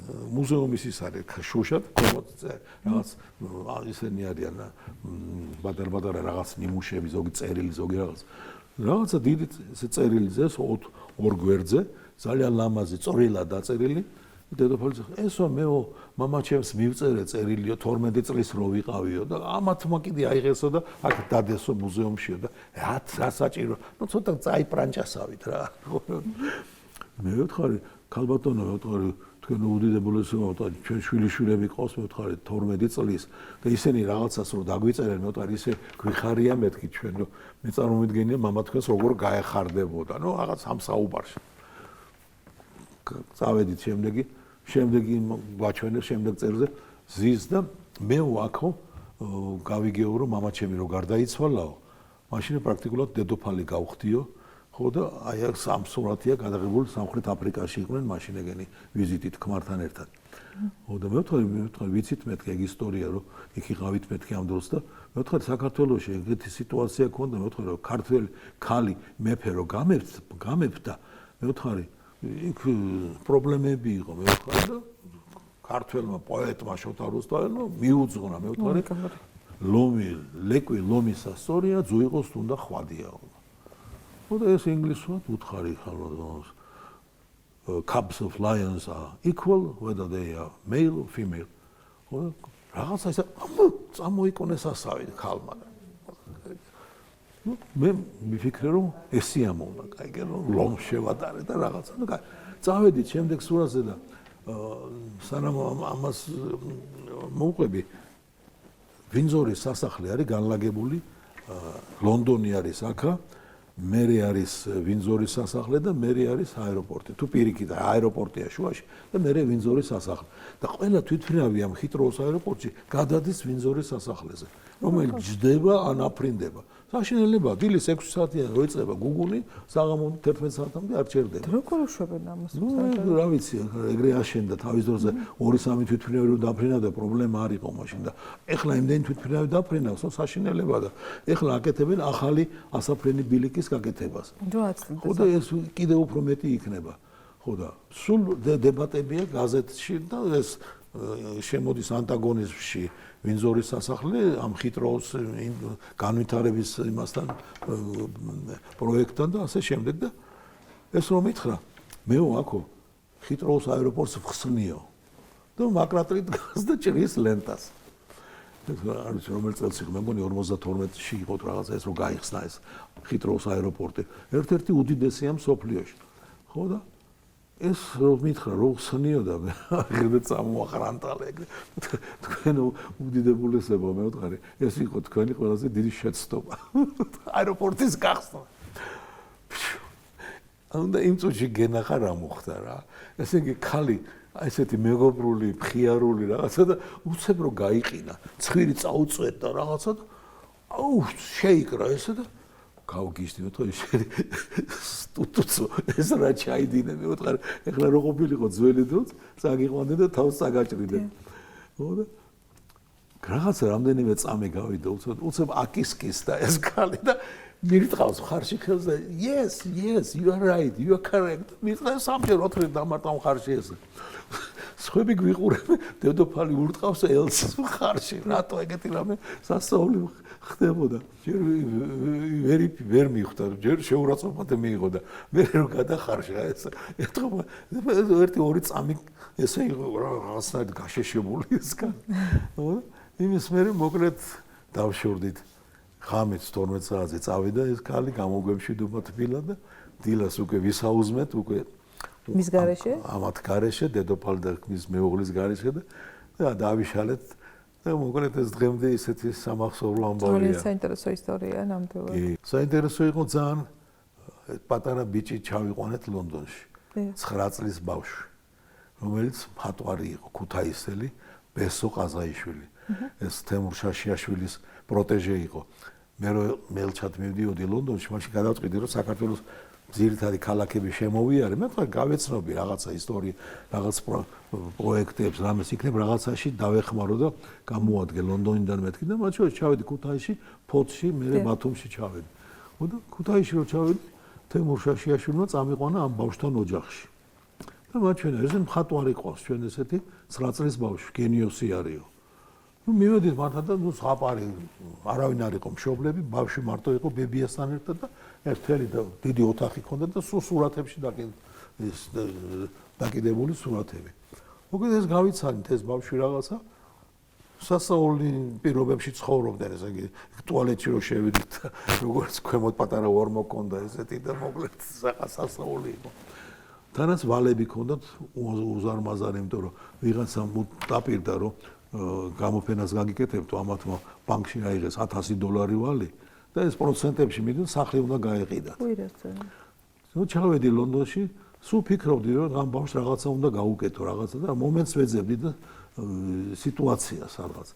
მუზეუმის ის არის შუშად კომოდზე რაღაც ისენი არიან ბადარ-ბადარა რაღაც ნიმუშები ზოგი წერილი ზოგი რაღაცა დიდი ესე წერილზე ორ გვერდზე ძალიან ლამაზი წვრილად დაწერილი დედოფალი ესო მეო მამაჩემს მივწერე წერილიო 12 წლის რო ვიყავიო და ამათმა კიდე აიღესო და აქ დადესო მუზეუმშიო და რა საჭირო ნუ ცოტა წაიპრანჭასავით რა მე ვთხარი ქალბატონო ვთქვი თქვენ უდიდებულესო ჩვენ შვილიშვილები ყავს მე ვთქვი 12 წლის და ისინი რაღაცას რო დაგვიწერენ მე ვთქვი ისე გვიხარია მეთქი ჩვენ რომ მე წარმოვიდგენია მამა თქვენს როგორ გაეხარდებოდა ნუ რაღაც ამ საუბარში წავედით შემდეგი გვაჩვენეს შემდეგ წერზე ზის და მე ვაქო გავიგეო რომ მამა ჩემი რო გარდაიცვალაო მაშინ პრაქტიკულად დედოფალი გავხდიო ხო და აი აქ სამ სურათია გადაღებული სამხრეთ აფრიკაში იყვნენ მაშინ ეგენი ვიზიტით ქმართან ერთად. ხო და მე ვთქვი ვიცით მეთქი ეგ ისტორია რომ იქ იყავით მეთქი ამ დროს და მე ვთქვი საქართველოში ეგეთი სიტუაცია ქონდა მე ვთქვი რომ ქართველი ქალი მეფე რო გამეფდა მე ვთქვი იქ პრობლემები იყო მე ვთქვი და ქართველმა პოეტმა შოთა რუსთაველმა მიუძღვნა მე ვთქვი ლომის ასტორია ძუიყოს თუნდა ხვადიაო What is English word? Utkari khalwa. Cubs of lions are equal whether they are male or female. Რაღაცა ისე წამოიკონეს ასავით ქალმა. მე მიფიქრე რომ ესია მოუნა, კაიგე რომ ლომ შევატარე და რაღაცა. ნუ კაი. წავედით შემდეგ სურათზე და სანამ ამას მოვყვები ვინძორის სასახლე არის განლაგებული ლონდონი არის აქა მერე არის ვინძორის სასახლე და მერე არის აეროპორტი. თუ პირიქით აეროპორტია შუაში და მერე ვინძორის სასახლე. და ყველა თვითმფრინავი ამ ჰითროუს აეროპორტში გადადის ვინძორის სასახლეზე, რომელიც ჯდება ან აფრინდება. საშინელებაა, დილის 6 საათიდან როიწება გუგული, საღამოს 11 საათამდე არ ჩერდება. როგორ უშვებენ ამას? რა ვიცი, ეგრე აშენდა თავის დროზე 2-3 თვითმფრინავი რომ დაფრინავდა, პრობლემა არ იყო მაშინ და ეხლა იმდენი თვითმფრინავი დაფრინავს, საშინელებაა და ეხლა აკეთებენ ახალი ასაფრენი ბილიკის გაკეთებას. ხო და ეს კიდევ უფრო მეტი იქნება. ხო და სულ დებატებია გაზეთში და ეს შემოდის ანტაგონიზმში ვინძორის სასახლე ამ ჰითროუს განვითარების იმასთან პროექტთან და ასე შემდეგ და ეს რომ მითხრა მე ვაქო ჰითროუს აეროპორტს ვხსნიო და მაკრატრით გას და ჭრის ლენტას არ ვიცი რომელ წელს იყო მე მგონი 52-ში იყო რაღაცა ეს რომ გაიხსნა ეს ჰითროუს აეროპორტი ერთ-ერთი უდიდესია მსოფლიოში ხო და ეს რომ მითხრა რომ ხსნიო და მე აღარ წამოაყრანტალე თქვენ უდიდებულესებო მე ვთქვი ეს იყო თქვენი ყველაზე დიდი შეცდომა აეროპორტის გახსნა და იმ წუთში გენახა რა მოხდა რა ესე იგი ხალი ესეთი მეგობრული მხიარული რაღაცა და უცებ რომ გაიყინა ცხვირი წაუწვეთ და რაღაცა და აუ შეიკრა ესე და გავგიშდი ვთქვი სტუტუცო ეს რა ჩაიდინე მე ვთქვი ეხლა რო ყოფილიყო ძველი დროც წაგიყვანდი და თავს წაგაჭრიდე ხო და რაღაცა რამდენიმე წამი გავიდა უცებ აკისკის და ეს ხალი და მირტყავს ხარში ხელს და yes you are right you are correct მიწა სამჯერ 4 დამარტავ ხარში ეს სხვები გვიყურებენ დედოფალი ურტყავს ელს ხარში რატო ეგეთი რამე სასწაული ხდებოდა ჯერ ვერ მიხვდა ჯერ შეურაცხყოფად მიიღო და მე რო გადახარშა ეს ეთქობა ერთი ორი წამი ესე იყო რაღაცნაირად გაშეშებული ეს კაცი ხო იმის მერე მოკლედ დავშორდით ხამით 12 საათზე წავიდა ეს ქალი გამოგვემშვიდობა თბილა და დილას უკვე ვისაუზმეთ უკვე მის გარეშე ამათ გარეშე დედოფალ და მის მეუღლის გარეშე და დავიშალეთ და მოკლედ ეს დღემდე ისეთი სამახსოვრო ამბავია ძალიან საინტერესო ისტორია ნამდვილად კი საინტერესო იყო ძალიან პატარა ბიჭი ჩავიყვანეთ ლონდონში 9 წლის ბავშვი რომელიც მხატვარი იყო ქუთაისელი ბესო ყაზაიშვილი ეს თემურ შაშიაშვილის პროტეჟე იყო მე მელჩად მივდიოდი ლონდონში მაშინ გადავწყვიტე რომ საქართველოს ძირითადი ქალაქები შემოვიარე მე თქვა გავეცნობი რაღაცა ისტორია რაღაც პროექტებს რამეს იქნებ რაღაცაში დავეხმარო და გამოადგე ლონდონიდან მეთქი და მათ შორის ჩავედი ქუთაისში ფოთში მე ბათუმში ჩავედი ხო და ქუთაისში რო ჩავედი თემურ შაშიაშვილმა წამიყვანა ამ ბავშვთან ოჯახში და მათ ჩვენ ეს მხატვარი ყავს ჩვენ ესეთი 9 წლის ბავშვი გენიოსი არისო ну მივედით მართლა და ну ზღაპარი არავინ არ იყო მშობლები ბავშვი მარტო იყო ბებიასთან ერთად და ერთელი და დიდი ოთახი ჰქონდა და სულ სურათებში დაკიდებული სურათები მოკლედ ეს გავიცანით ეს ბავშვი რაღაცა სასწაული პირობებში ცხოვრობდა ესე იგი ტუალეტში რო შევიდით როგორც ქვემოთ პატარა ორმო ჰქონდა ესეთი და მოკლედ სასწაული იყო თანაც ვალები ჰქონდათ უზარმაზარი იმიტომ რომ ვიღაცამ დაპირდა რომ გამოფენას გაგიკეთებთ ამათმა ბანკში აიღეს $1000 ვალი და ეს პროცენტებში მიდონ სახლი უნდა გაეყიდათ. ნუ ჩავედი ლონდონში, სულ ფიქრობდი რომ ამ ბავშვს რაღაცა უნდა გაუკეთო, რაღაცა და მომენტს ვეძებდი და სიტუაციას რაღაც.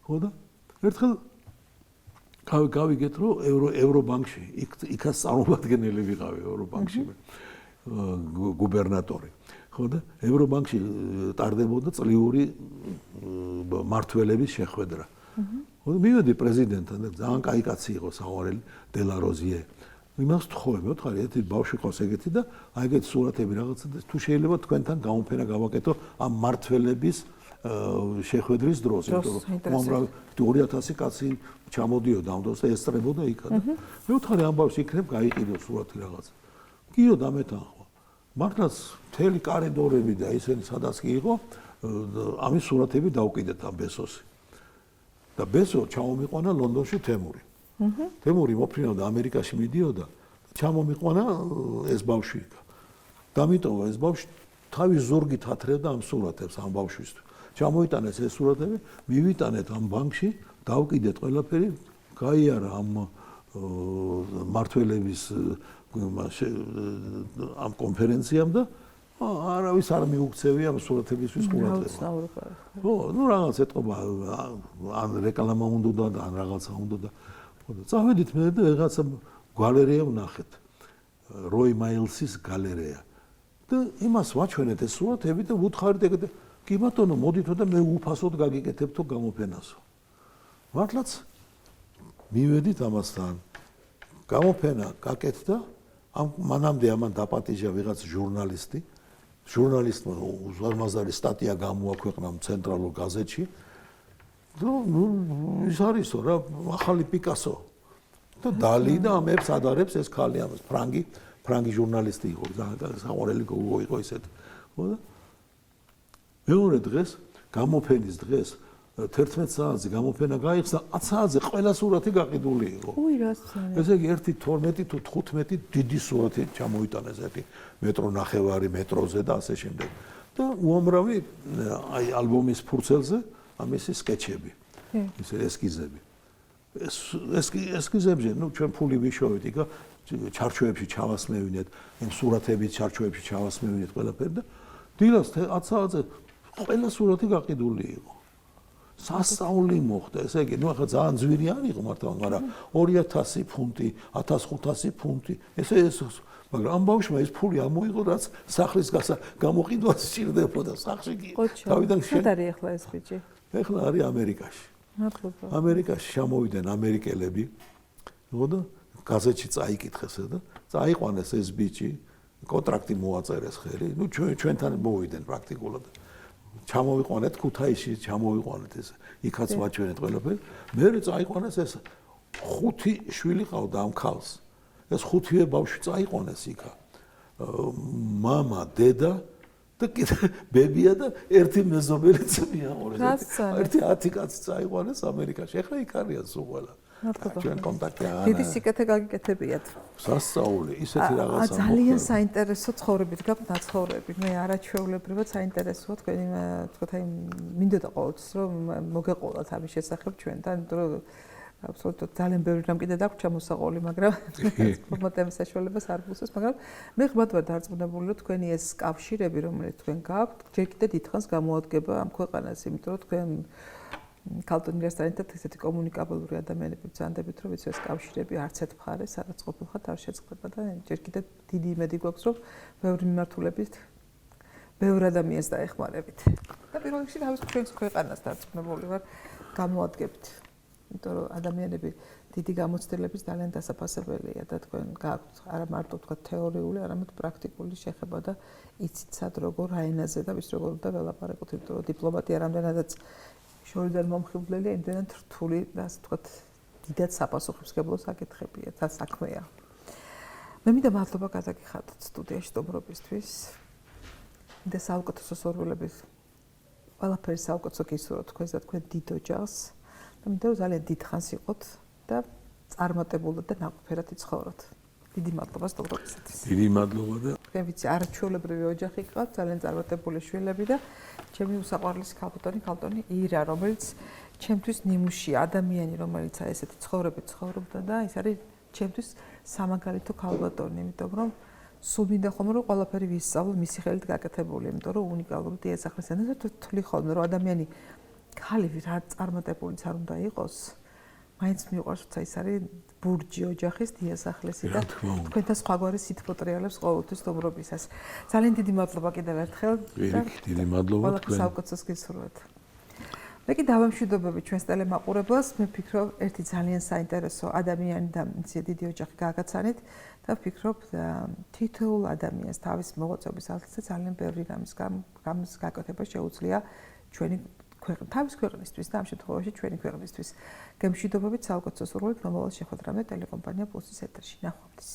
ხო და ერთხელ გავიგეთ რომ ევრობანკში იქაც წარმომადგენელი ვიყავი ევრობანკში გუბერნატორი. ხო და ევრობანკში ტარდებოდა წლიური მართველების შეხვედრა. ხო და მივედი პრეზიდენტთან და ძალიან კაი კაცი იყო საყვარელი დელაროზიე. იმას თხოვე, მე ვთქვი, ერთი ბავშვი ყავს ეგეთი და აი ეგეთი სურათები რაღაცა და თუ შეიძლება თქვენთან გამოფენა გავაკეთო ამ მართველების შეხვედრის დროს, იმიტომ რომ უამრავი 2000 კაცი ჩამოდიოდა ამ დროს და ესწრებოდა იქა და მე ვთქვი ამ ბავშვს იქნებ გაიყიდო სურათი რაღაცა. კიო დამეთანხმა. მართლაც მთელი კარიდორები და ისინი სადაც კი იყო, ამის სურათები დავკიდეთ ამ ბესოსი. და ბესო ჩამომიყვანა ლონდონში თემური. თემური მოფრინავდა ამერიკაში მიდიოდა, ჩამომიყვანა ეს ბავშვი. დამიტოვა ეს ბავშვი თავის ზურგით ათრევდა ამ სურათებს ამ ბავშვისთვის. ჩამოიტანეს ეს სურათები, მივიტანეთ ამ ბანკში, დავკიდეთ ყველაფერი, გაიარა ამ მართველების ამ კონფერენციამ და არავის არ მიუქცევია სურათებისთვის ყურადღება. ხო, ну რაღაც ეთყობა ან რეკლამა უნდა და ან რაღაცა უნდა და წავედით მე და რაღაცა გალერეა ვნახეთ. როი მაილსის გალერეა. და იმას ვაჩვენეთ ეს სურათები და ვუთხარით ეგ კი ბატონო მოდითო და მე უფასოდ გაგიკეთებთო გამოფენასო. მართლაც მივედით ამასთან. გამოფენა გაკეთდა, ამ მანამდე ამან დაპატიჟა ვიღაც ჟურნალისტი. ჟურნალისტმა უზარმაზარი სტატია გამოაქვეყნა ცენტრალურ გაზეთში. ну ის არისო რა ახალი პიკასო. და დალი და ამებს ადარებს ეს ქალი ამას ფრანგი ჟურნალისტი იყო საყვარელი გოგო იყო ისეთ ხო და მეორე დღეს გამოფენის დღეს 11 საათზე გამოფენა გაიხსნა 10 საათზე ყველა სურათი გაყიდული იყო უი რასწორია ესე იგი 1 12 თუ 15 დიდი სურათი ჩამოიტანეს ერთი მეტრო ნახევარი მეტროზე და ასე შემდეგ და უამრავი აი ალბომის ფურცელზე ამისი სკეჩები ისე ესკიზები ესკიზებზე ნუ ჩვენ ფული ვიშოვეთ იქა ჩარჩოებში ჩავასმევინეთ იმ სურათების ჩარჩოებში ჩავასმევინეთ ყველაფერი და დილას 10 საათზე ყველა სურათი გაყიდული იყო სასწაული მოხდა ესე იგი ნუ ახლა ძალიან ძვირი არ იყო მართლა მაგრამ 2000 ფუნტი 1500 ფუნტი ესე მაგრამ ამ ბავშვმა ეს ფული ამოიღო რაც სახლის გამოყიდვას სჭირდებოდა სახში კი თავიდან შენ არის ახლა ეს ბიჭი ახლა არის ამერიკაში ამერიკაში ჩამოვიდნენ ამერიკელები ხო და გაზეთში წაიკითხეს და წაიყვანეს ეს ბიჭი კონტრაქტი მოაწერეს ხელი ნუ ჩვენთან მოვიდნენ პრაქტიკულად ჩამოვიყვანეთ ქუთაისში ჩამოვიყვანეთ ეს იქაც ვაჩვენეთ ყველაფერი მე წაიყვანეს ეს 5 შვილი ყავდა ამ ქალს ეს 5-ე ბავშვი წაიყვანეს იქა მამა დედა და კიდე ბებია და ერთი მეზობელი ძმია ორეს ერთი 10 კაცი წაიყვანეს ამერიკაში ახლა იქ არიან სულ ყველა ჩვენ კონტაქტი არა დიდი სიკეთე გაგიკეთებიათ სასწაული ისეთი რაღაცა ძალიან საინტერესო ცხოვრებით გაქვთ დაცხოვრებით მე არაჩვეულებრივად საინტერესოა თქვენი თქვათ აი მინდოდა ყოველთვის რომ მოგეყოლათ ამის შესახებ ჩვენთან იმიტომ რომ აბსოლუტურად ძალიან ბევრი რამ კიდე დაგვრჩა მოსაყოლი მაგრამ ფორმატების საშუალებას არ გულსოს მაგრამ მე ხმად ვარ დარწმუნებული რომ თქვენი ეს კავშირები რომელიც თქვენ გაქვთ ჯერ კიდე დიდხანს გამოადგება ამ ქვეყანას იმიტომ რომ თქვენ ქალტონი რესტორანთან ესეთი კომუნიკაბელური ადამიანები ბრძანდებით რომ ის კავშირები არც ერთ მხარეს არც ყოფილხარ არ შეწყდება და ჯერ კიდე დიდი იმედი გვაქვს რომ ბევრი მიმართულებით ბევრ ადამიანს დაეხმარებით და პირველ რიგში თავის ჩვენს ქვეყანას დარწმუნებული ვარ გამოადგებთ იმიტომ რომ ადამიანები დიდი გამოცდილების ძალიან დასაფასებელია და თქვენ გაქვთ არა მარტო თქვა თეორიული არამედ პრაქტიკული შეხება და იცით სად როგორ აენაზე და ვის როგორ უნდა ველაპარაკოთ იმიტომ რომ დიპლომატია რამდენადაც შორიდან მომხიბვლელია იმდენად რთული და ასე ვთქვათ დიდად საპასუხისმგებლო საკითხებია და საქმეა. მე მინდა მადლობა გადაგიხადოთ სტუდიაში დობრობისთვის. და საუკეთესო სურვილებით ყველაფერი საუკეთესო გისურვოთ თქვენს და თქვენ დიდ ოჯახს და მინდა რომ ძალიან დიდხანს იყოთ და წარმატებულად და ნაყოფიერად იცხოვროთ. დიდი მადლობა სტუმრობისთვის. დიდი მადლობა და თქვენ ვიცი არაჩვეულებრივი ოჯახი გყავთ, ძალიან წარმატებული შვილები და ჩემი უსაყვარლესი ქალბატონი ირა, რომელიც ჩემთვის ნიმუში ადამიანი, რომელიც აი ესეთი ცხოვრებით ცხოვრობდა და ის არის ჩემთვის სამაგალითო ქალბატონი, იმიტომ რომ სულ მინდა ხომ რომ ყველაფერი ვისწავლო მისი ხელით გაკეთებული, იმიტომ რომ უნიკალური დიასახლის ენაზე თვლი ხოლმე რომ ადამიანი ქალი რა წარმატებულიც არ უნდა იყოს. მაინც მიყვარს როცა ის არის ბურჯი ოჯახის დიასახლისი და თქვენთან სხვაგვარი სითბოტრიალებს ყოველთვის დობრობისას. ძალიან დიდი მადლობა კიდევ ერთხელ. დიდი მადლობა თქვენ. საუკეთესოს გისურვებთ. მე კი დავამშვიდობები ჩვენს ტელემაყურებელს. მე ვფიქრობ, ერთი ძალიან საინტერესო ადამიანი და ისე დიდი ოჯახი გააგაცანით და ვფიქრობ, თითოეულ ადამიანს თავის მოღვაწეობის ალთზე ძალიან ბევრი რამის გაკეთება შეუძლია ჩვენი თავის ქვეყნისთვის და ამ შემთხვევაში ჩვენი ქვეყნისთვის. გემშვიდობებით საუკეთესო სურვილით მომავალ შეხვედრამდე ტელეკომპანია პლუსის ეთერში. ნახვამდის.